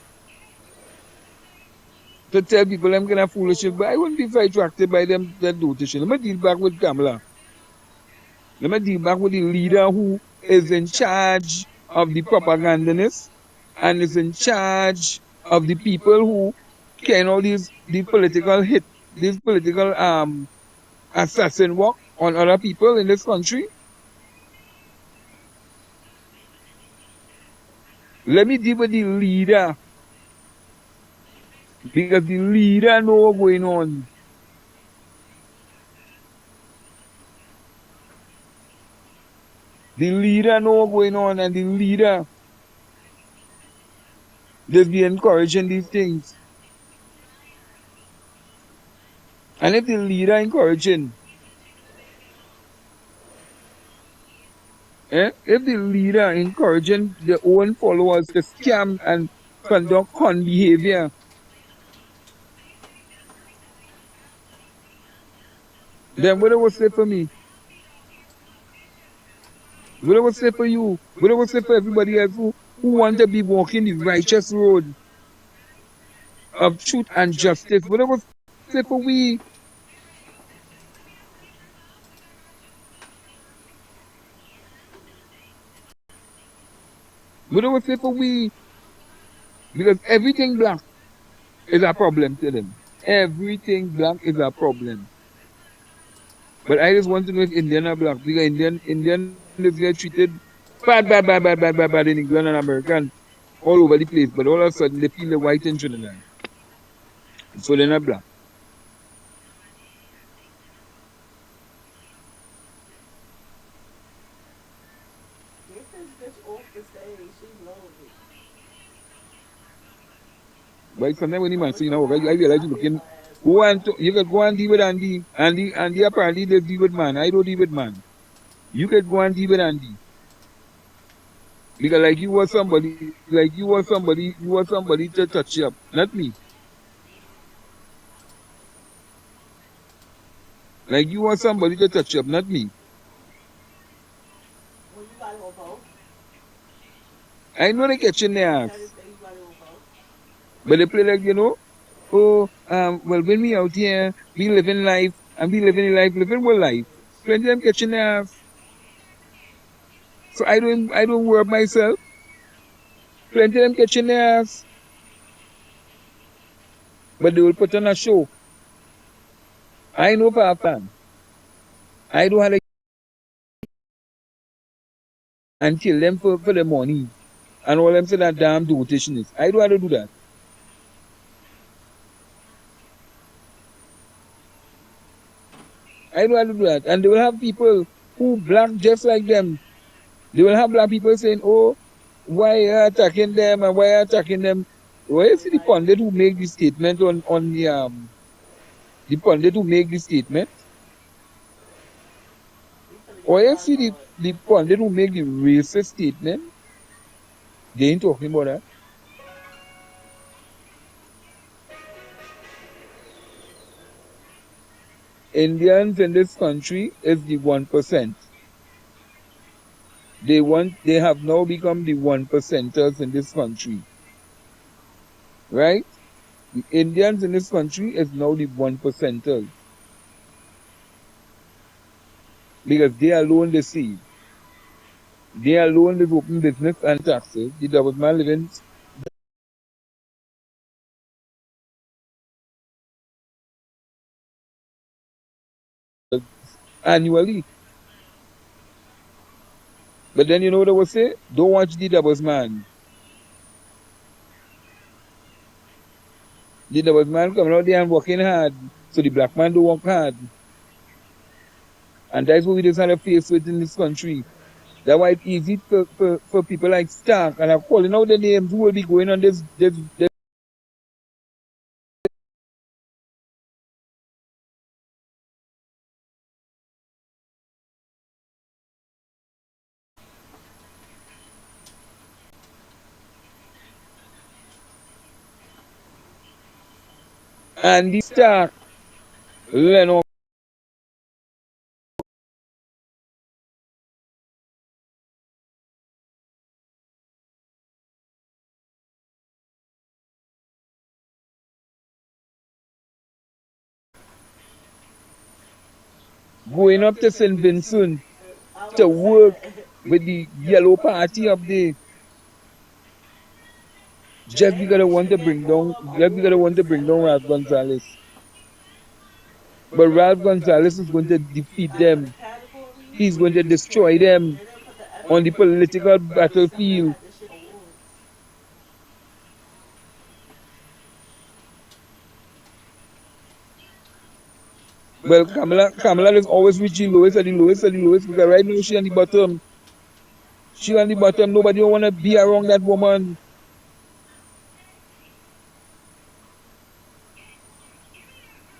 to tell people them kind of foolishness, but I wouldn't be so attracted by them that do teach. Let me deal back with Kamla. Let me deal back with the leader who is in charge of the propagandist and is in charge of the people who carry all the political hit, this political assassin work on other people in this country. Let me deal with the leader because the leader know what's going on. The leader know what's going on and the leader just be encouraging these things. And if the leader encouraging, if the leader encouraging their own followers to scam and conduct con behavior, then what it will say for me? What it will say for you? What it will say for everybody else who want to be walking the righteous road of truth and justice? What it will say for we? What it will say for we? Because everything black is a problem to them. Everything black is a problem. But I just want to know if Indian are black because Indian is get treated bad in England and America and all over the place. But all of a sudden they feel the white in Trinidad. So they're not black. She's lonely. But sometimes when the man But say, you you know, know I how realize you I hate looking, her ass. go and you can go and deal with Andy. Andy apparently they deal with man. I don't deal with man. You can go and deal with Andy. Because you want somebody to touch you up, not me. Like you want somebody to touch you up, not me. Well, you got it on both. I know they catching their Did Teddy ass, say you got it on both? but they play like, you know, oh, well, when we out here, we living life, and we living life, living what life. Plenty of them catching their ass. So I don't worry myself. Plenty of them catching their ass, but they will put on a show. I know for a fact. I don't have to until them for the money. And all them say that damn dotation is. I don't have to do that. I don't have to do that. And they will have people who black just like them. They will have black people saying, oh, why are you attacking them and why are you attacking them? Why you see the Nobody. pundit who make the statement on the pundit who make the statement? You finna Or get you far see card. the pundit who make the racist statement? They ain't talking about that. Indians in this country is the 1%. They have now become the 1%ers in this country. Right? The Indians in this country is now the 1%ers. Because they alone they see. They alone is open business and taxes. The double man living annually. But then you know what I would say? Don't watch the doubles man. The doubles man coming out there and working hard. So the black man don't work hard. And that's what we just had to face with in this country. That's why it's easy for people like Stark and I'm calling out the names who will be going on this and the Stark Lennox going up to St. Vincent I was to about to say work that. with the yellow party up there. Just They because I want mentioned to they bring down, all up just because I awards want to bring down Ralph celebrating. Gonzalez. But Ralph Gonzalez is going to defeat For the them. categories, He's going to destroy them they didn't put the on the effort political for the stuff that battlefield. had this shit awards. Well, Kamla is always reach the lowest and the lowest and the lowest because right now she on the bottom. She on the bottom. Nobody don't want to be around that woman.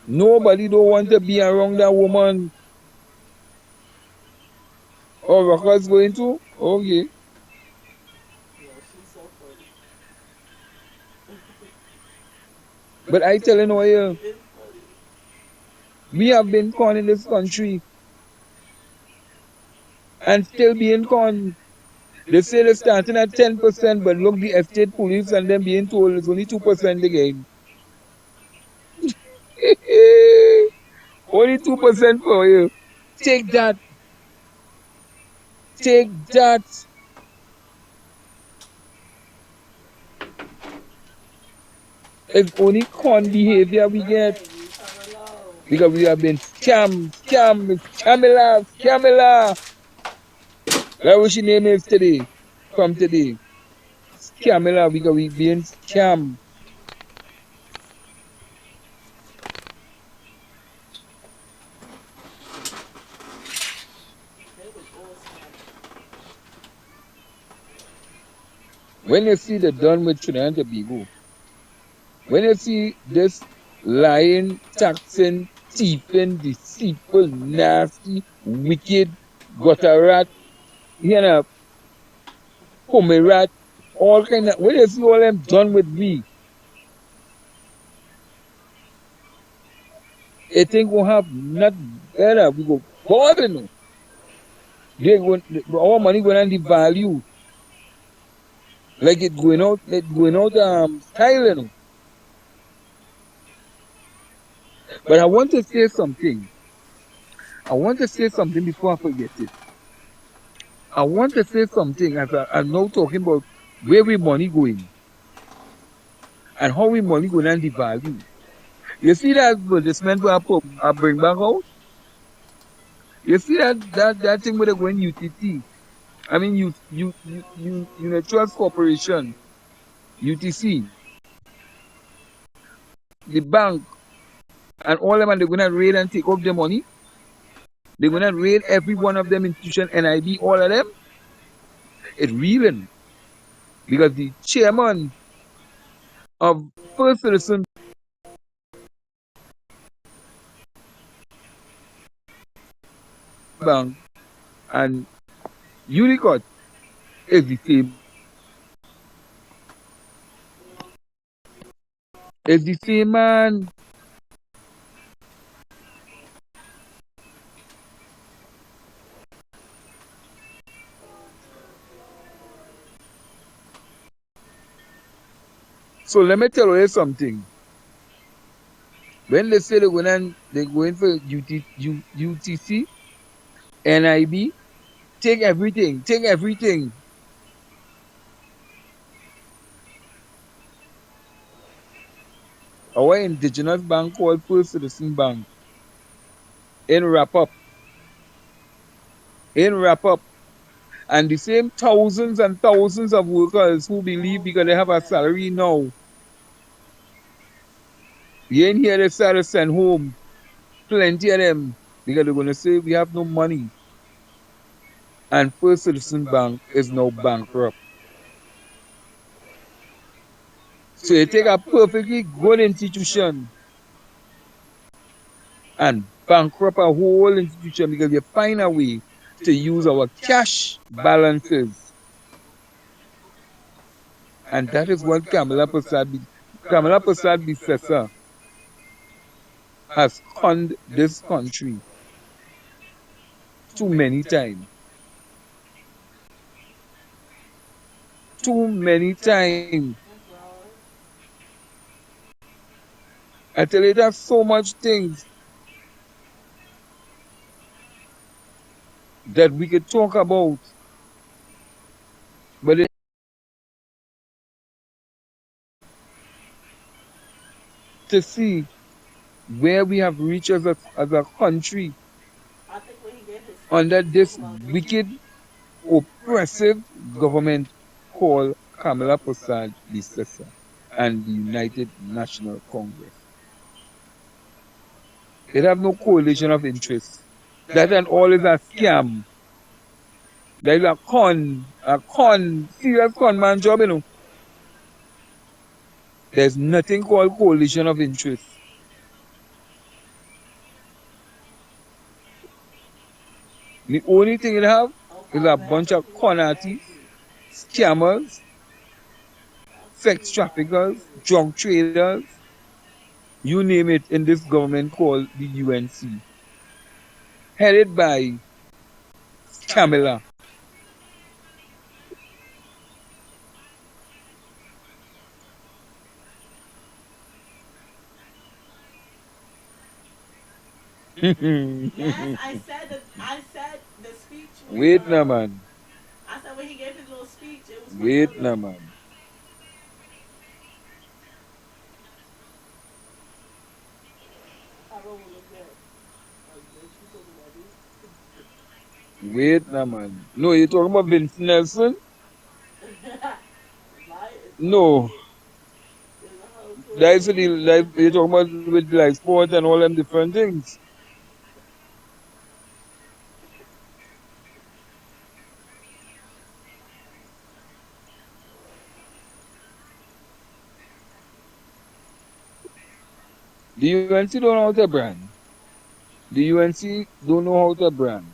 Nobody don't want to be around that woman. Oh, Rocker's going to? Okay. Yo, she's so funny. But I telling you, She is funny. we have been con in this country and still being con. They say they're starting at 10%, but look, the estate police and them being told it's only 2% again. Only 2% for you. Take that. Take that. It's only con behavior we get Birthday, leave her alone. because we have been Scamla. That's what she name is today. From today. Scamla because we being scam. They was all scamming. When you see the done with Trinidad and Tobago, when you see this lying, taxing, thieving, deceitful, nasty, wicked, gutter rat, you know, pomerat, all kind of, when you see all them done with we, I think we'll have not better. We go forward, you know. They going, our money going to devalue. Like it going out style, you know. But I want to say something. I want to say something before I forget it. I want to say something as I'm now talking about where we money going and how we money going and the value. You see that advertisement where I bring back out? You see that thing where they going UTT? I mean you Trust Corporation, UTC, the bank, and all them, and they're gonna raid and take off their money. They're gonna raid every one of them institution, NIB, all of them. It's reeling because the chairman of First Citizen Bank and Unicot is the same. It's the same man. So let me tell you something. When they say they're going for UTC, NIB, take everything, take everything. Our indigenous bank called First Citizen Bank. In wrap up, in wrap up. And the same thousands and thousands of workers who believe because they have a salary now, you ain't here they start to send home plenty of them because they're gonna say we have no money. And First Citizen Bank is now bankrupt. So you take a perfectly good institution and bankrupt a whole institution because you find a way to use our cash balances. And that is what Kamala Prasad Bissessa has conned this country too many times. Too many times. I tell you, there's so much things that we could talk about, but to see where we have reached as a country I think when he gave his speech, he under was talking this about wicked, oppressive government called Kamala Prasad Bissessa and the United National Congress. It have no coalition of interest. That and all is a scam. That is a serious con man job, you know. There's nothing called coalition of interest. The only thing it have is a bunch of con artists, scammers, sex traffickers, drug traders, you name it in this government called the UNC, headed by Kamla. yes, I said the speech we Wait now, man. I said when he gave his little speech, it was funny Wait on now, the man. I wrote look good. Bitch, you talking about me? Wait now, man. No, you're talking about Vincent Nelson? Lie is funny. No. There's a whole Twitter That's meme. you're talking about with like sport and all them different things. The UNC don't know how to brand. The UNC don't know how to brand.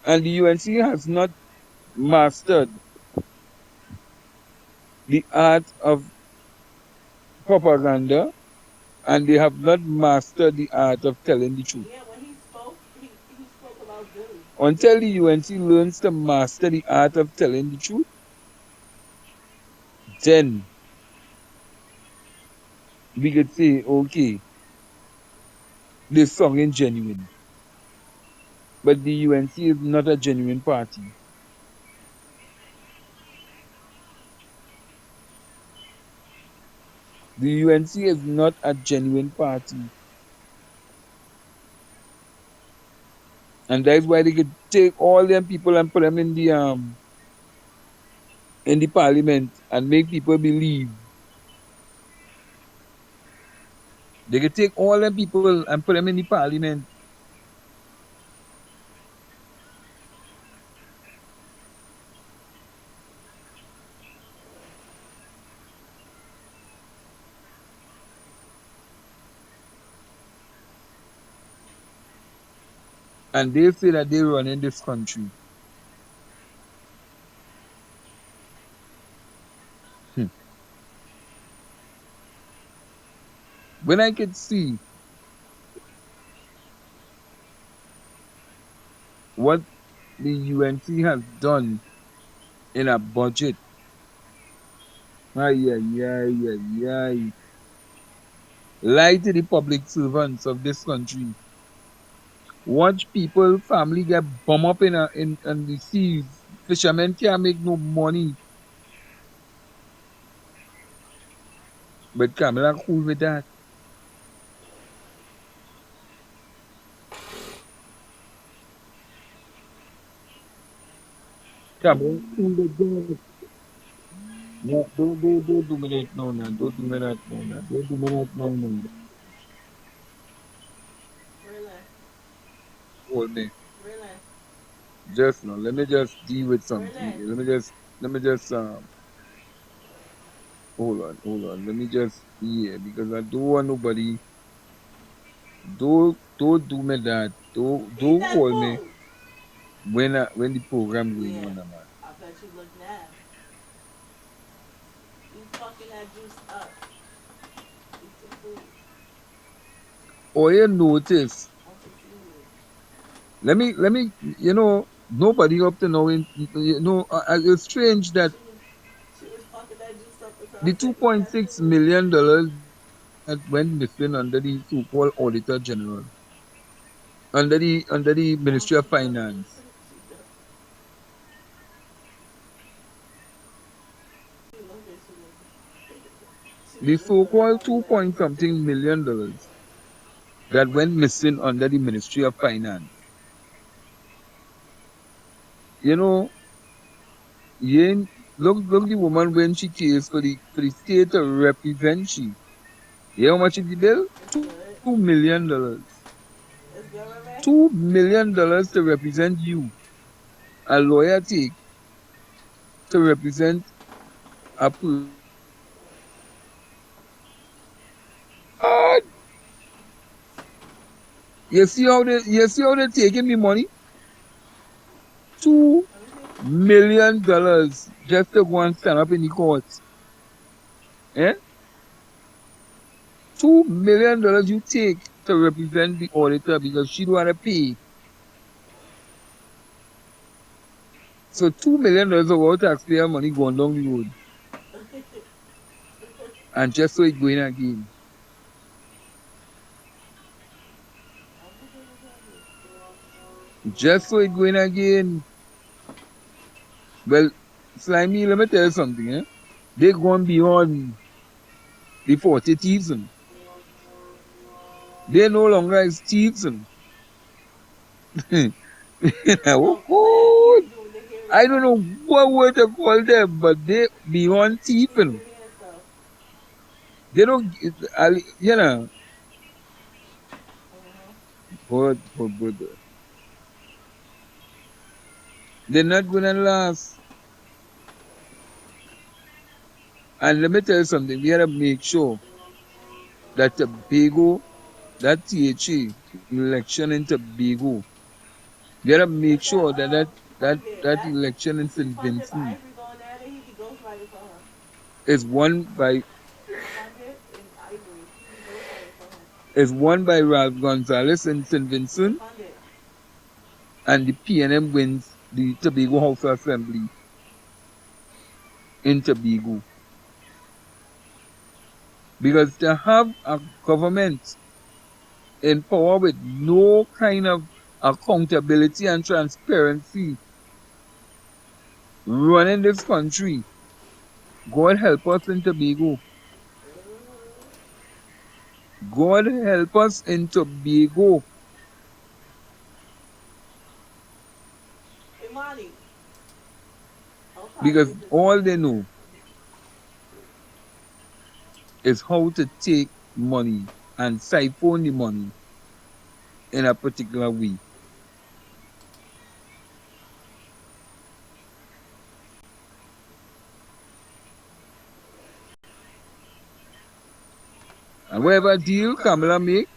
And the UNC has not mastered the art of propaganda, and they have not mastered the art of telling the truth. Yeah, when he spoke about Billy. Until the UNC learns to master the art of telling the truth, then we could say, okay, this song is genuine. But the UNC is not a genuine party. The UNC is not a genuine party. And that's why they could take all them people and put them in the parliament and make people believe. They could take all them people and put them in the parliament. And they say that they run in this country. Hmm. When I could see what the UNC has done in a budget, ay, ay, ay, ay, ay. Lie to the public servants of this country. Watch people, family get bum up in the seas. Fishermen can't make no money. But Kamla cool with that. Kamla cool with that. No, don't do me that no, no. Don't do me that no, no. Don't do me that no, no. Relax, Hold me. relax, Just no. Let me just deal with something relax. here. Let me just hold on. Let me just yeah, because I don't want nobody. Don't do me that. Eat Don't that call me food. when the program going Yeah, on, man. I bet you look mad. You fucking that juice up. Eat the food. Or you notice. I'm confused. Let me. Nobody up to now. It's strange that She was fucking that juice up until I the said two eat point that six food. million dollars that went missing under the so-called Auditor General, under the Oh, Ministry of she ducking. Finance. She ducking. She looking. She looking. She The looking for the so-called right two way. point something million dollars that went missing under the Ministry of Finance. You know, you ain't, look the woman when she case for the state to represent she. You know how much is the bill? It's good. $2 million. It's good, Remy. $2 million to represent you. A lawyer take to represent a God. You see how they taking me money? Two Let me see. million dollars just to go and stand up in the courts. Eh? $2 million you take to represent the auditor because she don't want to pay. So $2 million of our taxpayer money going down the road. And just so it going again. Just so it going again. Well, Slimy, let me tell you something, eh? They gone beyond the 40 thieves. They no longer is thieves. Oh, No, Clef, you God. be doing the hairy I don't stuff. know what word to call them, but they beyond You be doing thieving. the hair stuff. They don't, you know, Mm-hmm. but they're not going to last. And let me tell you something, we gotta make sure. that Tobago, that THA election in Tobago, you gotta make But that sure that funded, that that election in is he St. funded by Vincent Ivory going there? Then he be ghostwriting for her. is won by Funded in Ivory, he be ghostwriting for her. Ralph Gonzalez in St. Yeah, Vincent, funded. and the PNM wins the Tobago House of Assembly in Tobago. Because to have a government in power with no kind of accountability and transparency running this country, God help us in Tobago. God help us in Tobago. Imani. Oh, probably Because is just all they saying. know is how to take money and siphon the money in a particular way. And whatever deal Kamla make,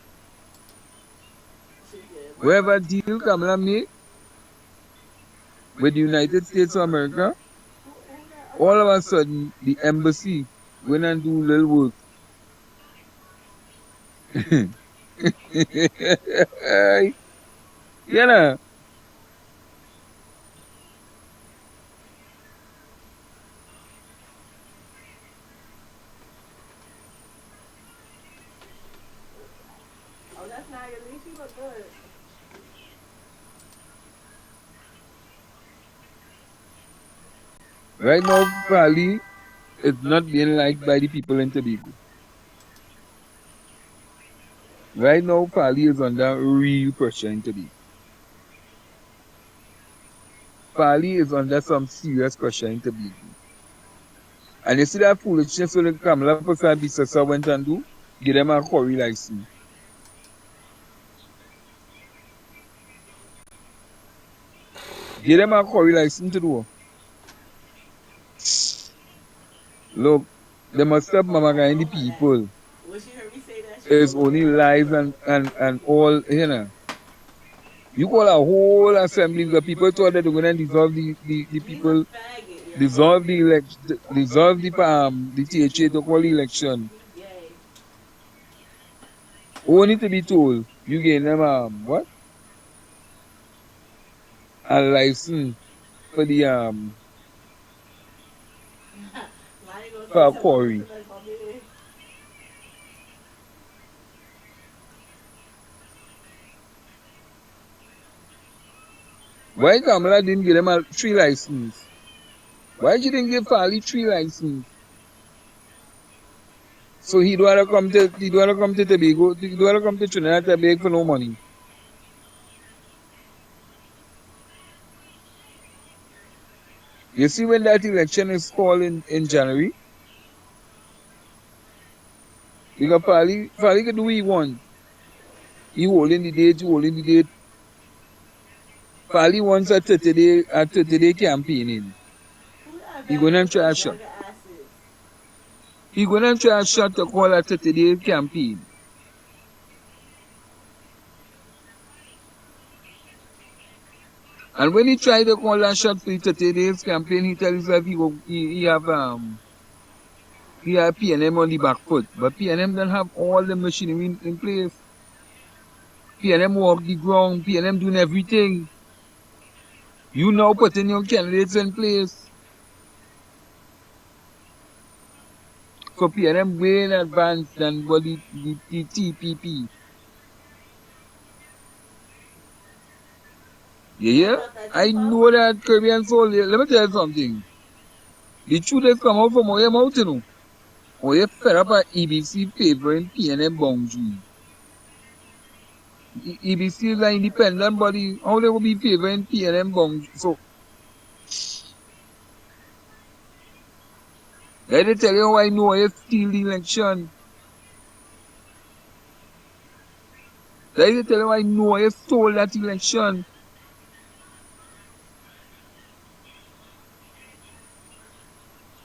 She said, whatever deal Kamla make with the United States of America, who that all other? of a sudden the embassy went and do little work. You know, Oh, that's not your least. She look good. right now Pali is not being liked by the people in Tobago. Right now Pali is under real pressure in Tobago. Pali is under some serious pressure in Tobago. And you see that foolishness with the Kamla Prasad Bisasa went and do? Give them a quarry license. Give them a quarry license to do. Look, they must stop Oh, I mamagaing the told her that. people. When she heard me say that, she It's said, "Well, only girl, don't lies do it." and all, you know. You call a whole assembly because people thought that they're going to dissolve the You's a people, faggot, yo. dissolve the election, dissolve the THA to call the election. He gay. Only to be told, you gave them, what? A license for the, Lonnie gonna for say a something about quarry. putting us on me. Why Kamala didn't give them a three license? Why she didn't give Farley three license? So he don't wanna come to Tobago, he don't wanna come to Trinidad to beg for no money. You see when that election is called in January, because Farley can do what he want. He holding the date, he holding the date. Farley wants a 30-day campaigning. Who that He bag gonna with try them a shot. younger asses? He gonna try a shot to call a 30-day campaign. And when he tried to call a shot for the 30 days campaign, he tell himself he have PNM on the back foot. But PNM don't have all the machinery in place. PNM walk the ground, PNM doing everything. You now putting your candidates in place. So PNM way in advance than what the TPP. You You hear? felt that too, I Puff? know that Caribbean soul. Let me tell you something. The truth is come out from Oye mouth, you know. Oye fed up at EBC favoring PNM boundary. EBC is an independent body. How they will be favoring PNM boundary? So, let me tell you how I know Oye steal the election. Let me tell you how I know Oye stole that election.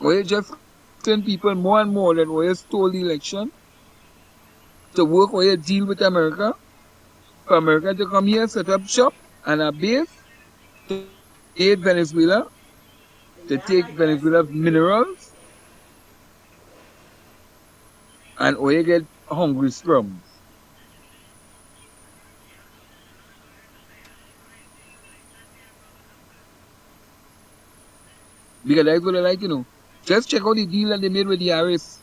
Oye just telling people more and more that Oye stole the election. to work or a deal with America, for America to come here, set up shop and a base to aid Venezuela, And to now take I guess Venezuela's minerals, and or you get hungry scrums. Because that's what I like, Just check out the deal that they made with the Harris.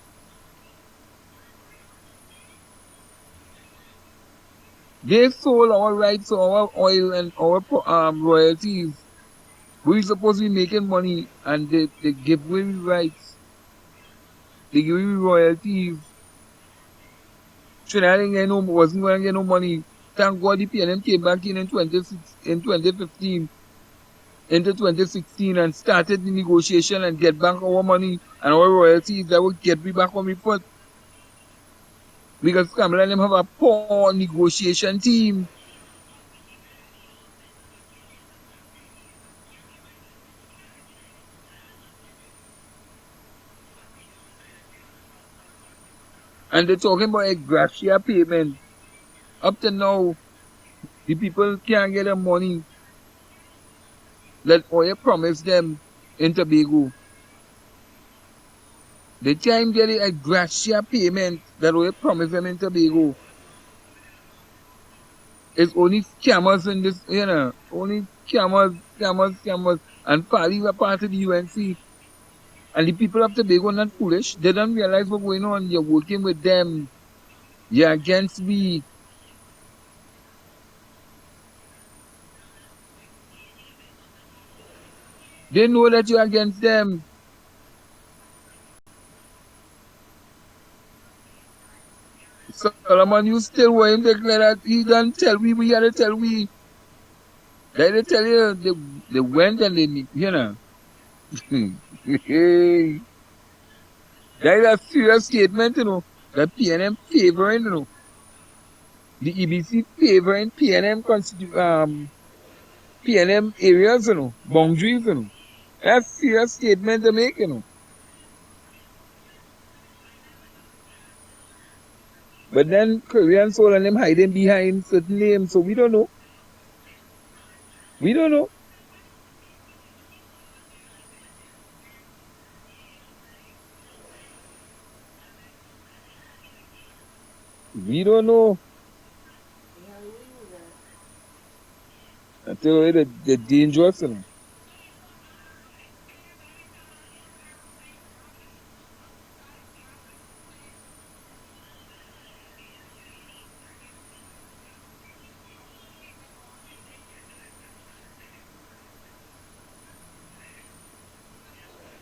They sold our rights to our oil and our royalties. We supposed to be making money and they give away rights. They give away royalties. Trinidad wasn't going to get no money. Thank God the PNM came back in 2015 into 2016 and started the negotiation and get back our money and our royalties that will get me back on my foot. Because Kamla and them have a poor negotiation team. And they're talking about a gratia payment. Up to now, the people can't get the money that oil promised them in Tobago. They can't get a gratia payment that oil promised them in Tobago. It's only scammers in this, only scammers, scammers, scammers. And Pali were part of the UNC. And the people of Tobago are not foolish. They don't realize what's going on. You're working with them. You're against me. They know that you're against them. Solomon, you still want him to declare that he don't tell we gotta tell we. They tell you they went and they. Hey, that is a serious statement, That PNM favoring. The EBC favoring PNM areas, boundaries. That's a serious statement to make. But then Korean soul and them hiding behind certain names, so we don't know. We don't know. We don't know. Yeah, we knew that. Until they're dangerous.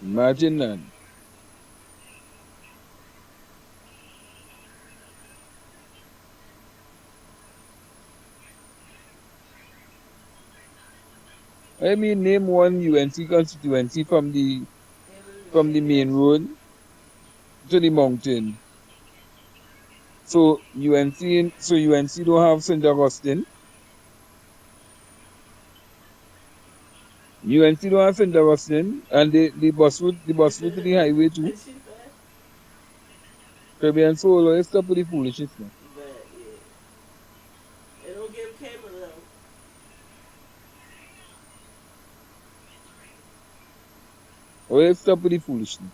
Imagine that. I mean, name one UNC constituency Every from the main yes. road to the mountain. So UNC don't have St. Augustine. UNC don't have St. Augustine, and the bus route to the highway too. What she said? Caribbean Soul, let's stop with the foolishness now. But yeah. They don't give Kamla though. Let's stop with the foolishness.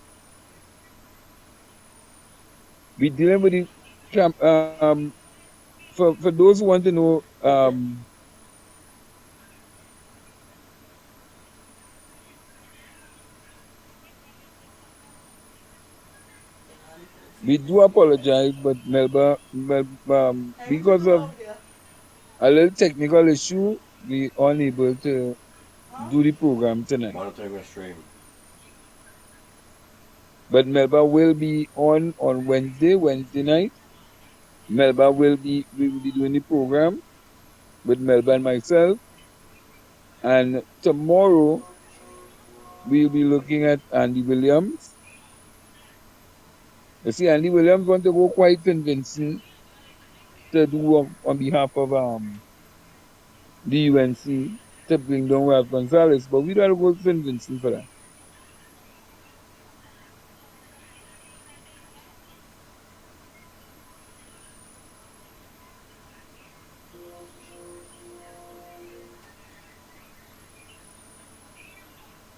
We dealing with the for those who want to know, we do apologize, but Hey, what you because doing of over there? a little technical issue, we unable to Huh? do the program tonight. Monitoring the stream. But Melba will be on Wednesday night. We will be doing the program with Melba and myself. And tomorrow we'll be looking at Andy Williams. You see, Andy Williams want to go quite convincing to do on behalf of the UNC to bring down Ralph Gonzalez, but we don't go convincing for that.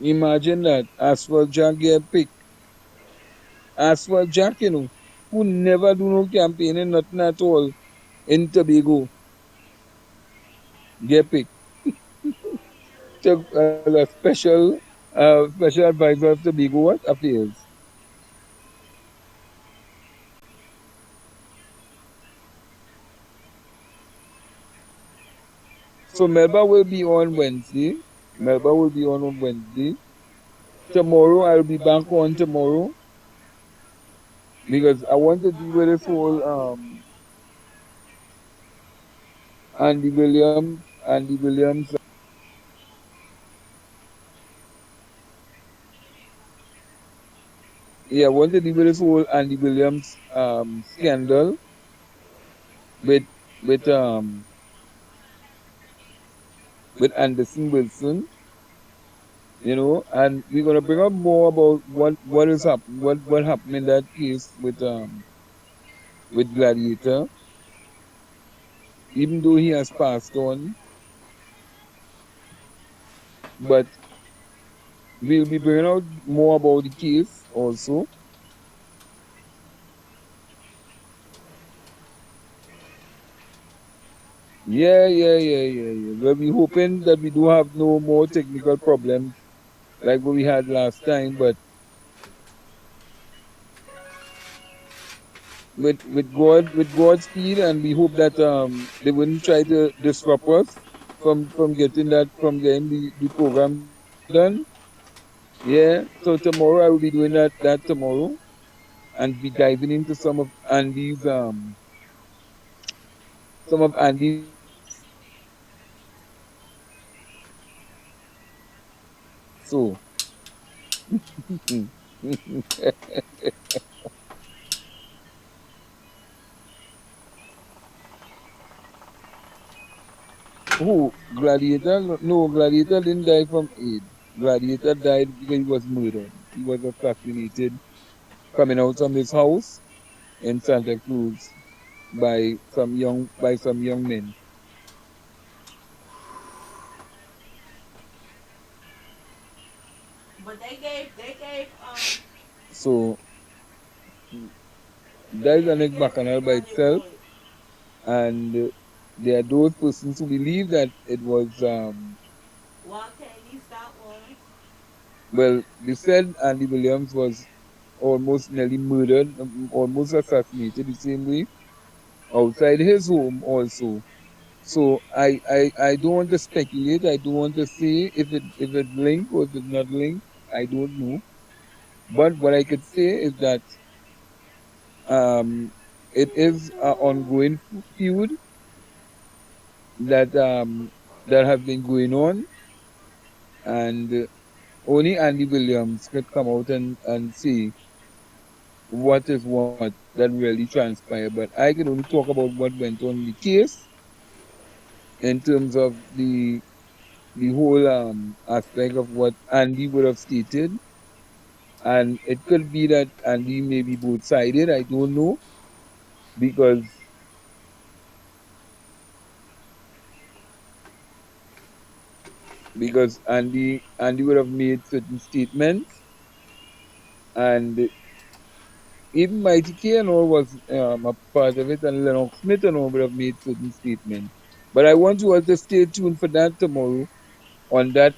Imagine that. Asphalt Jack get picked. Asphalt Jack, who never do no campaigning, nothing at all in Tobago, get picked. A special advisor of Tobago what affairs. So Melba will be on Wednesday. Melba will be on Wednesday. Tomorrow I'll be back on tomorrow because I want to deal with this whole Andy Williams. Yeah, I want to deal with this whole Andy Williams scandal with with um with Anderson Wilson, and we're gonna bring up more about what happened in that case with Gladiator, even though he has passed on, but we'll be bringing out more about the case also. Yeah, yeah, yeah, yeah, yeah. Well, we're hoping that we do have no more technical problems like what we had last time, but with God's speed, and we hope that they wouldn't try to disrupt us from getting the program done. Yeah. So tomorrow I will be doing that tomorrow and be diving into some of Andy's topics. So who Gladiator? No, Gladiator didn't die from AIDS. Gladiator died because he was murdered. He was assassinated coming out from his house in Santa Cruz by some young men. But they gave So that is an they gave bacchanal by everybody a itself, bullet. and there are those persons who believe that it was Why can't you stop one? well, they said Andy Williams was almost nearly murdered, almost assassinated the same way outside his home also. So I don't want to speculate. I don't want to say if it's linked or if it's not linked. I don't know. But what I could say is that um, it is an ongoing feud that has been going on, and only Andy Williams could come out and say what is what that really transpired. But I can only talk about what went on in the case in terms of the whole aspect of what Andy would have stated. And it could be that Andy may be both sided. I don't know because Andy would have made certain statements, and even Mighty K and all was a part of it, and Lennox Smith and all would have made certain statements. But I want you all to stay tuned for that tomorrow on that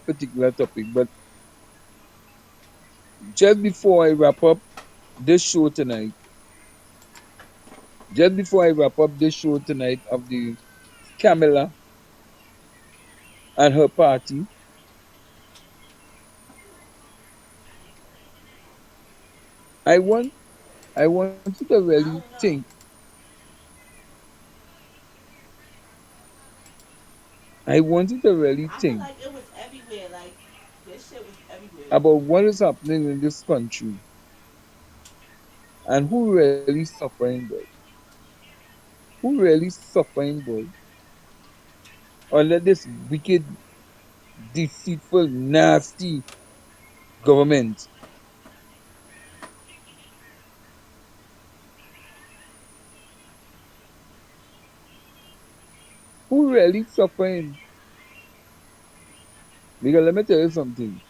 particular topic. But just before I wrap up this show tonight, just before I wrap up this show tonight of the Kamla and her party, I want you to really I don't think. know. I want you to really I feel think like it was everywhere. Like this shit was everywhere. about what is happening in this country and who really suffering, boy. Who really suffering, boy, under this wicked, deceitful, nasty government. Who really suffering? Because let me tell you something.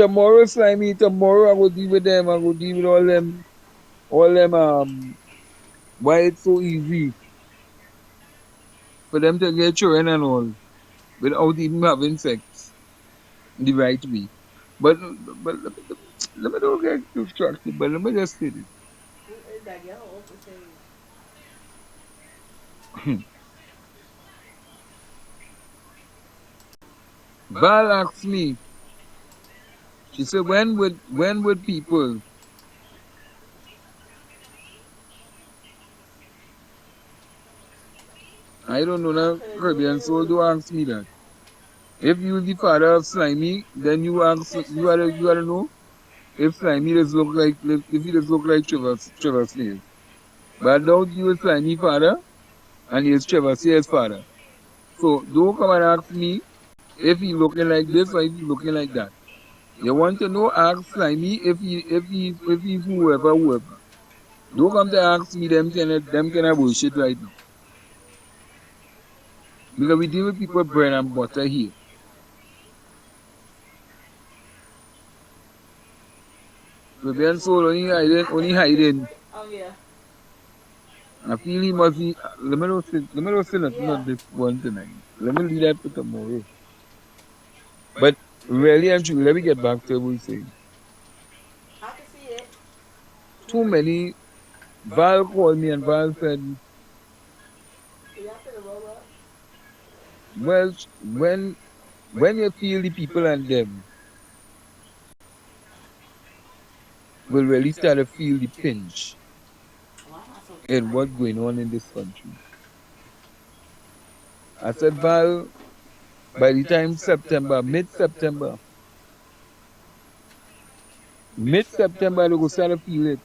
tomorrow, Slimy, tomorrow I go deal with them. I go deal with all them, why it's so easy for them to get children and all without even having sex the right way. But, but let me don't get distracted, but let me just say this. Who is that girl? What to say? Val asked me, she said, when would people, I don't know now, After the Caribbean soul new do ask me that. If you the father of Slimy, then you ask, catch the you gotta screen. know if Slimy does look like, if he does look like Trevor Slade. But don't you Slimy father, and he is Trevor Slade's father. So don't come and ask me if he looking like this or if he looking like that. You want to know, ask Slimy if he's whoever. Don't come to ask me them kind of bullshit right now. Because we deal with people bread and butter here. Caribbean soul only hiding. Yeah. I feel he must be. Let me not say nothing Yeah. on this one tonight. Let me leave that for tomorrow. But really and truly, let me get back to what we saying. I can see it. Too many. Val called me and Val said, So y'all finna roll up? well, when you feel the people and them will really start to feel the pinch Why am I so in tired? what's going on in this country. I said, Val, by the time September, mid-September, they will start to feel it.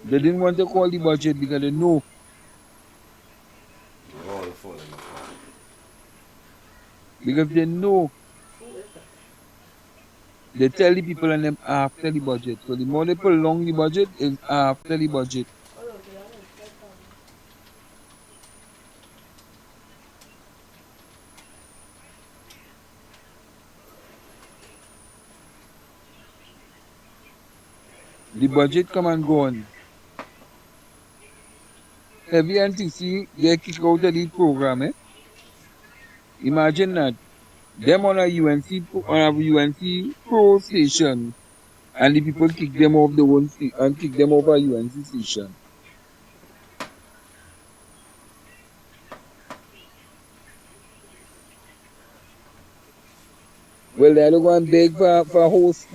They didn't want to call the budget because they know, All the phone in my pocket. because they know Who is that? they tell the people and them after the budget. So the more they prolong the budget is after the budget. Hold on, y'all didn't start talking. The budget come and gone. Heavy NTC get kicked out of the program. Imagine that. Them on a UNC pro station and the people kick them off the one and kick them off a UNC station. Well, they don't go and beg for host.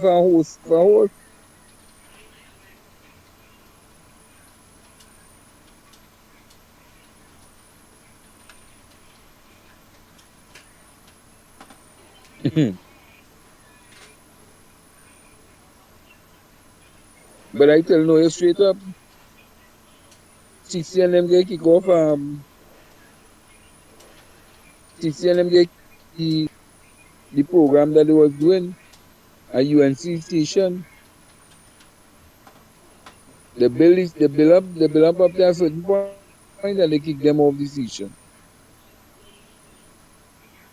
But I tell you straight up, TC and them get kick off TC and them get the program that they was doing at UNC station. They build up to a certain point and they kick them off the station.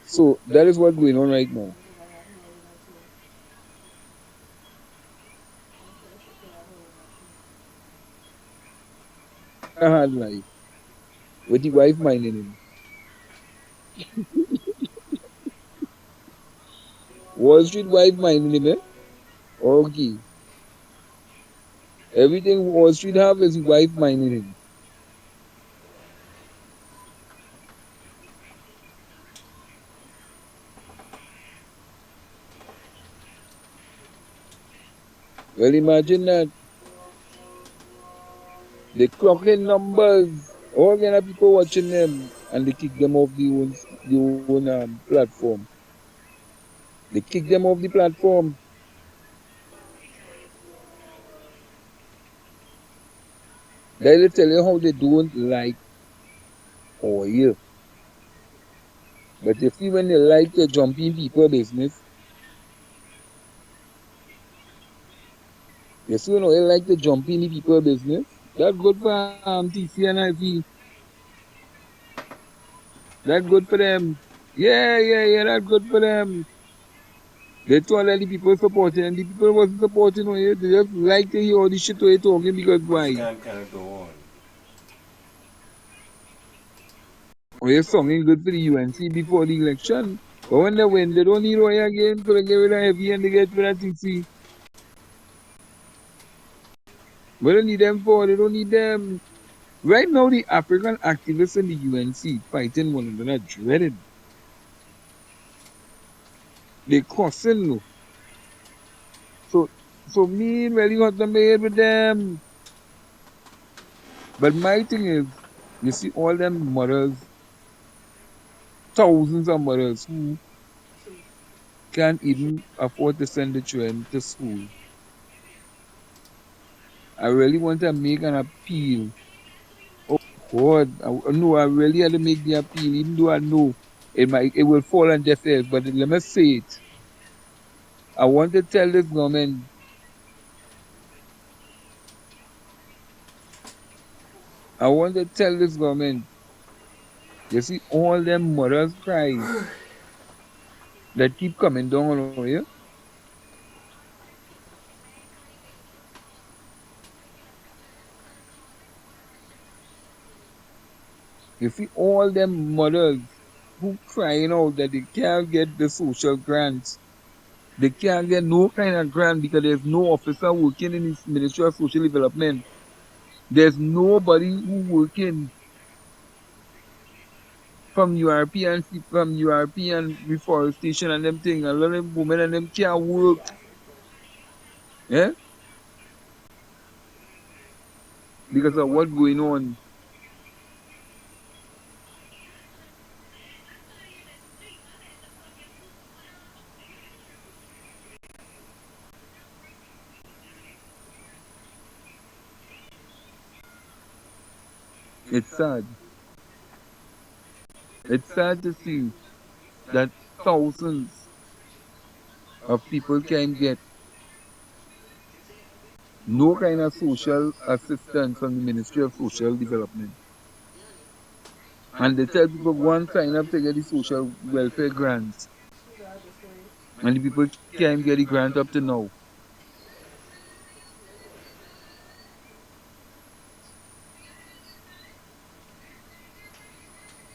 So that is what's going on right now. I think I got him rolling up too. Okay, that's okay. I rolling up too. A hard life with the wife minding him. Wall Street wife minding him, eh? Okay. Everything Wall Street have is the wife minding him. Well, imagine that. They clocking numbers. All kind of people watching them and they kick them off the own platform. They kick them off the platform. They tell you how they don't like oil. But you see when they like to jump in people business, you see when they like to jump in the people business, that's good for TC and IP. That's good for them. Yeah, that's good for them. They told all the people supporting and the people wasn't supporting you. They just like to hear all the shit you're talking because The why? scam cannot go on. Or you're songing good for the UNC before the election. But when they win, they don't need oil again, so they get rid of heavy and they get rid of TC. What do they need them for? They don't need them. Right now, the African activists in the UNC fighting one another dreaded. They cussing no. So so me really got to made with them. But my thing is, you see all them mothers, thousands of mothers who can't even afford to send the children to school. I really want to make an appeal. Oh God, no, I really had to make the appeal, even though I know it will fall on deaf ears. But let me say it. I want to tell this government, I want to tell this government, you see all them mothers cries that keep coming down on you. You see all them mothers who crying out that they can't get the social grants. They can't get no kind of grant because there's no officer working in the Ministry of Social Development. There's nobody who working from European reforestation and them thing. A lot of women and them can't work. Yeah? Because of what going on. It's sad. It's sad to see that thousands of people can get no kind of social assistance from the Ministry of Social Development. And they tell people go and sign up to get the social welfare grants. And the people can't get the grant up to now.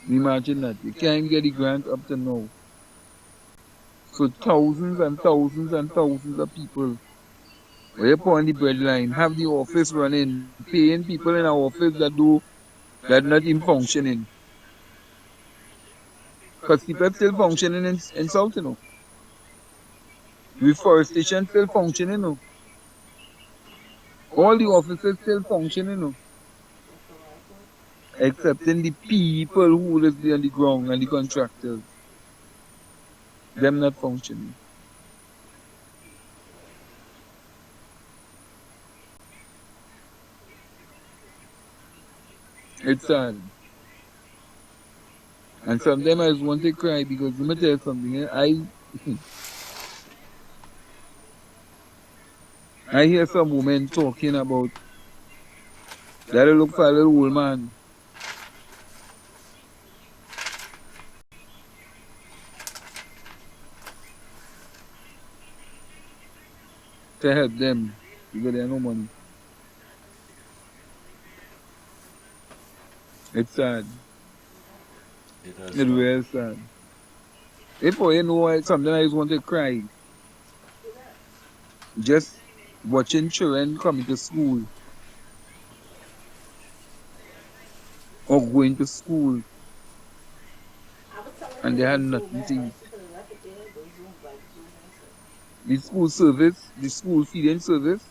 Imagine that. They can't get the grant up to now. So thousands and thousands and thousands of people way upon the breadline have the office running, paying people in our office that not even functioning. Because people still functioning in South, you know. Reforestation still functioning, you know. All the offices still functioning, you know. Excepting the people who live there on the ground and the contractors. Them not functioning. It's sad. And sometimes I just want to cry because let me tell you something. I hear some women talking about that they look for a little old man to help them because they have no money. It's sad. It has It's stopped. real sad. If you know something I just want to cry, just watching children coming to school or going to school and they had nothing to eat. The school service, the school feeding service,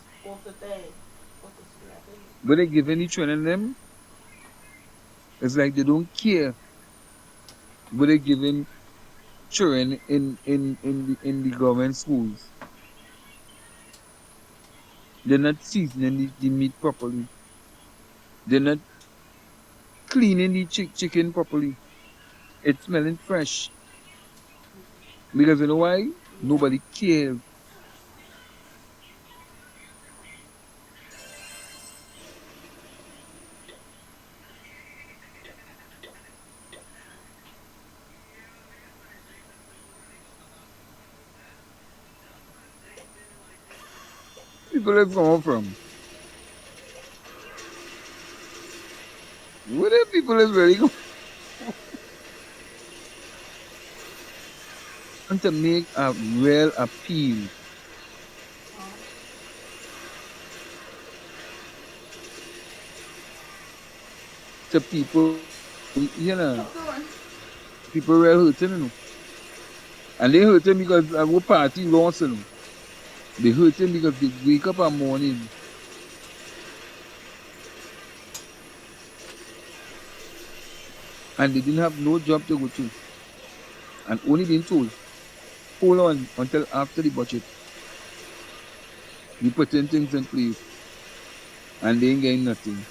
but they giving the children them, it's like they don't care what they giving children in the government schools. They're not seasoning the meat properly. They're not cleaning the chicken properly. It's smelling fresh. Because you know why? Nobody cares. people is coming from? Where the people is really going to make a real appeal Huh? to people, Stop doing. people real hurting, And they hurting because our party lost, They hurting because they wake up in morning and they didn't have no job to go to and only being told, hold on until after the budget. We putting things in place and they ain't getting nothing.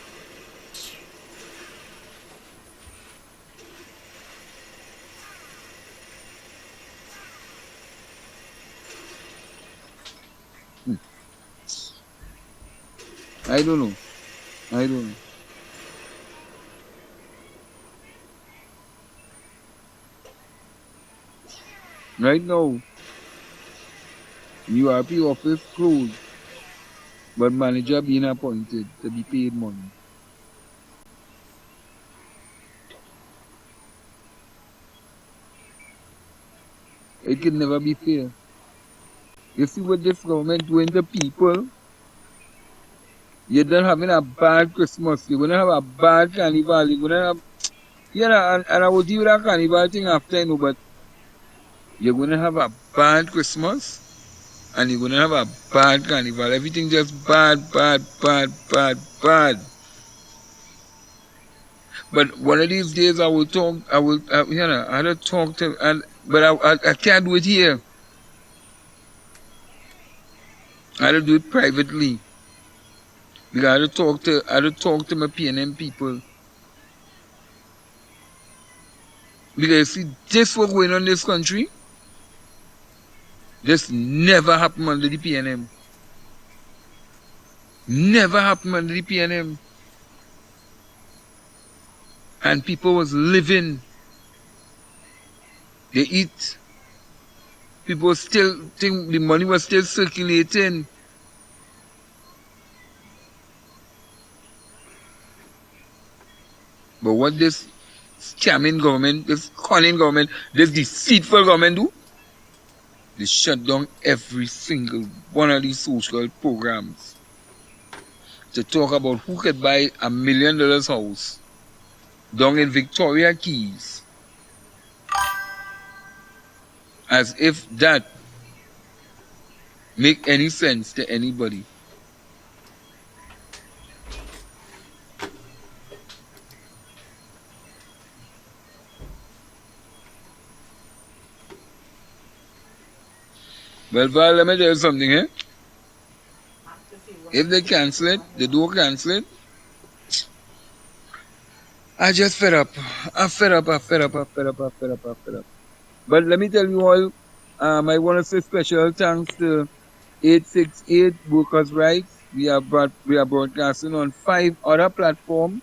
Hmm. I don't know. I don't know. Right now, URP office closed, but manager being appointed to be paid money. It can never be fair. You see what this government doing to people? You're done having a bad Christmas. You're gonna have a bad carnival. You're gonna have, and I will deal with that carnival thing after, but you're gonna have a bad Christmas and you're gonna have a bad carnival. Everything just bad, bad, bad, bad, bad. But one of these days I will talk. I will, I had to talk to, but I can't do it here. I had to do it privately because I had to talk to my PNM people because you see, this what going on in this country. This never happened under the PNM. Never happened under the PNM. And people was living. They eat. People still think the money was still circulating. But what this scamming government, this conning government, this deceitful government do? They shut down every single one of these social programs to talk about who could buy $1 million house down in Victoria Keys. As if that make any sense to anybody. Well, Val, let me tell you something, eh? Have to see what If they the cancel it, money they on. do cancel it. I just fed up. I'm fed up, I'm fed up, I'm fed up, I'm fed up, I'm fed up. But let me tell you all, I want to say special thanks to 868 Workers' Rights. We are broadcasting on 5 other platforms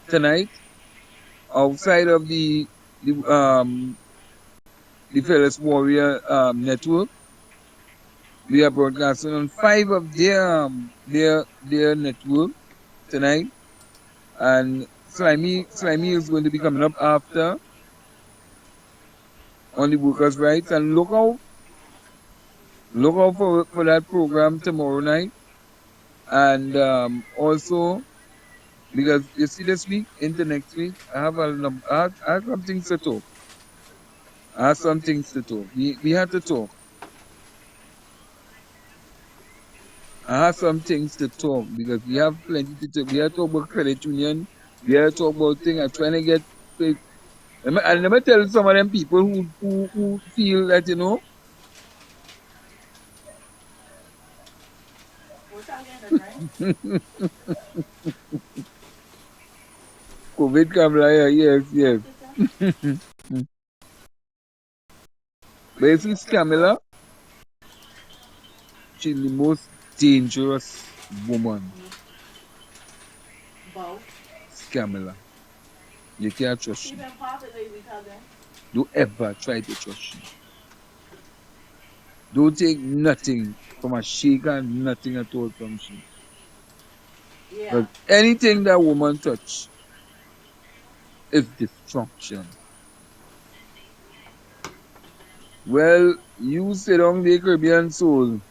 tonight outside of the Fearless Warrior network. We are broadcasting on 5 of their network tonight. And Slimy is going to be coming up after on the workers' rights. And look out for that program tomorrow night. And also because you see this week into next week, I have some things to talk. I have some things to talk. We have to talk. I have some things to talk because we have plenty to talk. We have to talk about credit union. We have to talk about things. I'm trying to get. And let me tell some of them people who feel that What y'all getting a drink? COVID Kamla, yes, yes. What you say? But you see, Scamla, she's the most dangerous woman. Me. Both. Scamla. You can't trust She her. been popping lately, cousin. Don't ever try to trust her. Don't take nothing from a shake and nothing at all from she. Yeah. Because anything that woman touch is destruction. Well, you sit on the Caribbean soul.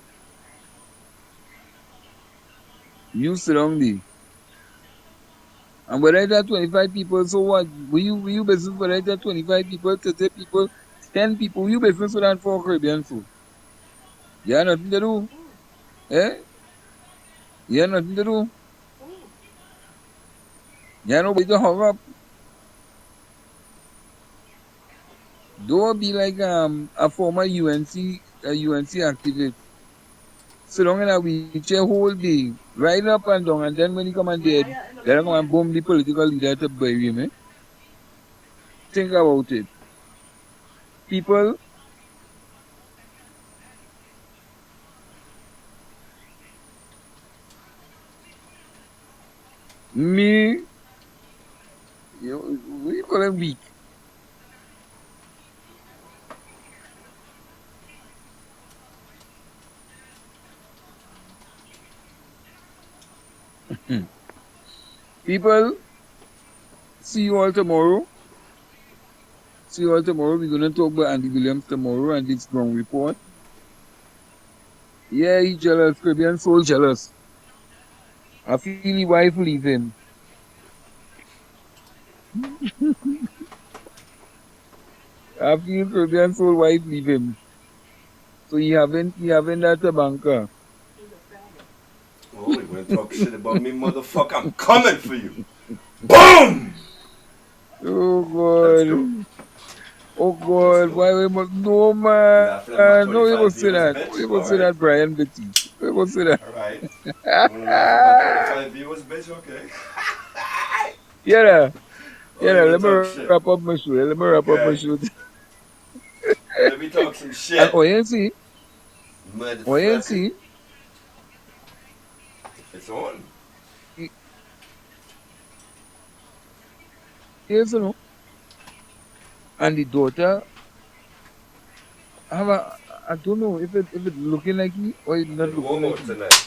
You sit on the. And whether that 25 people, so what? Will you business whether that 25 people, 30 people, 10 people, you business with that for Caribbean food? You have nothing to do. Mm. Eh? You have nothing to do. Mm. You have nobody to hung up. Don't be like a former UNC activist. Sit down in a wheelchair whole day, ride up and down, and then when he come and Where dead, you end up then I come and staying? boom the political leader to bury him. Eh? Think about it. People, me, we call him weak. People, see you all tomorrow. See you all tomorrow. We're going to talk about Andy Williams tomorrow and this ground report. Yeah, he jealous. Caribbean soul jealous. I feel his wife leave him. I feel Caribbean soul wife leave him. So he haven't that a banker. He's a faggot. Oh, you want to talk shit about me, motherfucker? I'm coming for you. Boom! Oh Let's go. God. Oh Let's God. go. Why we must no You laughing at my man. No, we 25 must say viewers, that. No, we bitch? must say Alright. that, Brian Betty. We must say that. Alright. You want to laugh at my 25 viewers, bitch? Okay. Yeah. Oh, Yeah, you want let to me talk wrap shit? up my show. Let me wrap up my Okay. show. Let me talk some And shit. ONC, Motherfucker. It's on. yes, you know, and the daughter have a, I don't know if it looking like me or it not Big looking Momo like me. tonight.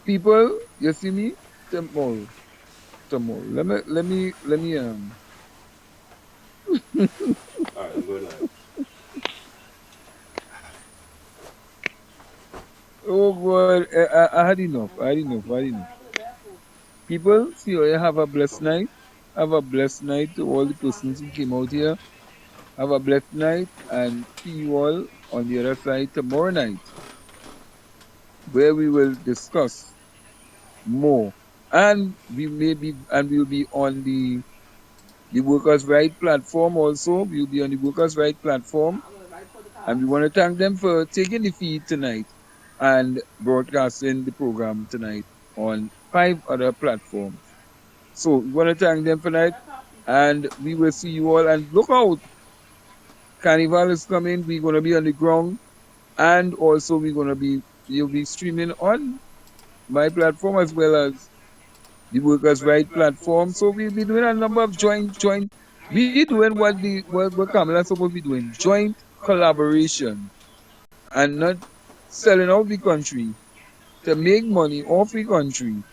People, you see me tomorrow. Tomorrow. Let me Alright, I'm going live. oh God, I had enough. And I what had the fuck enough. you I had walking enough. around with a barefoot? People, see you have a blessed Okay. night. Have a blessed night to all the What's wrong persons with who me? came out here. Have a blessed night and see you all on the other side tomorrow night, where we will discuss more. And we'll be on the Workers' Right platform also. We'll be on the Workers' Right platform. I'm gonna write for the And we cops. want to thank them for taking the feed tonight and broadcasting the program tonight on 5 other platforms. So we want to thank them for that. Tell the cops to take And we will see you all. And look out, Carnival is coming. We're going to be on the ground. And also you'll be streaming on my platform as well as the Workers' Right platform. So we'll be doing a number of joint. We doing what Kamla supposed to be doing. Joint collaboration and not selling out the country to make money off the country.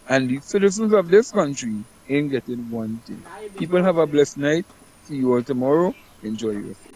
And the citizens of this country ain't getting one thing. buy a big People have a bullshit. blessed night. See you all tomorrow. Enjoy yourself.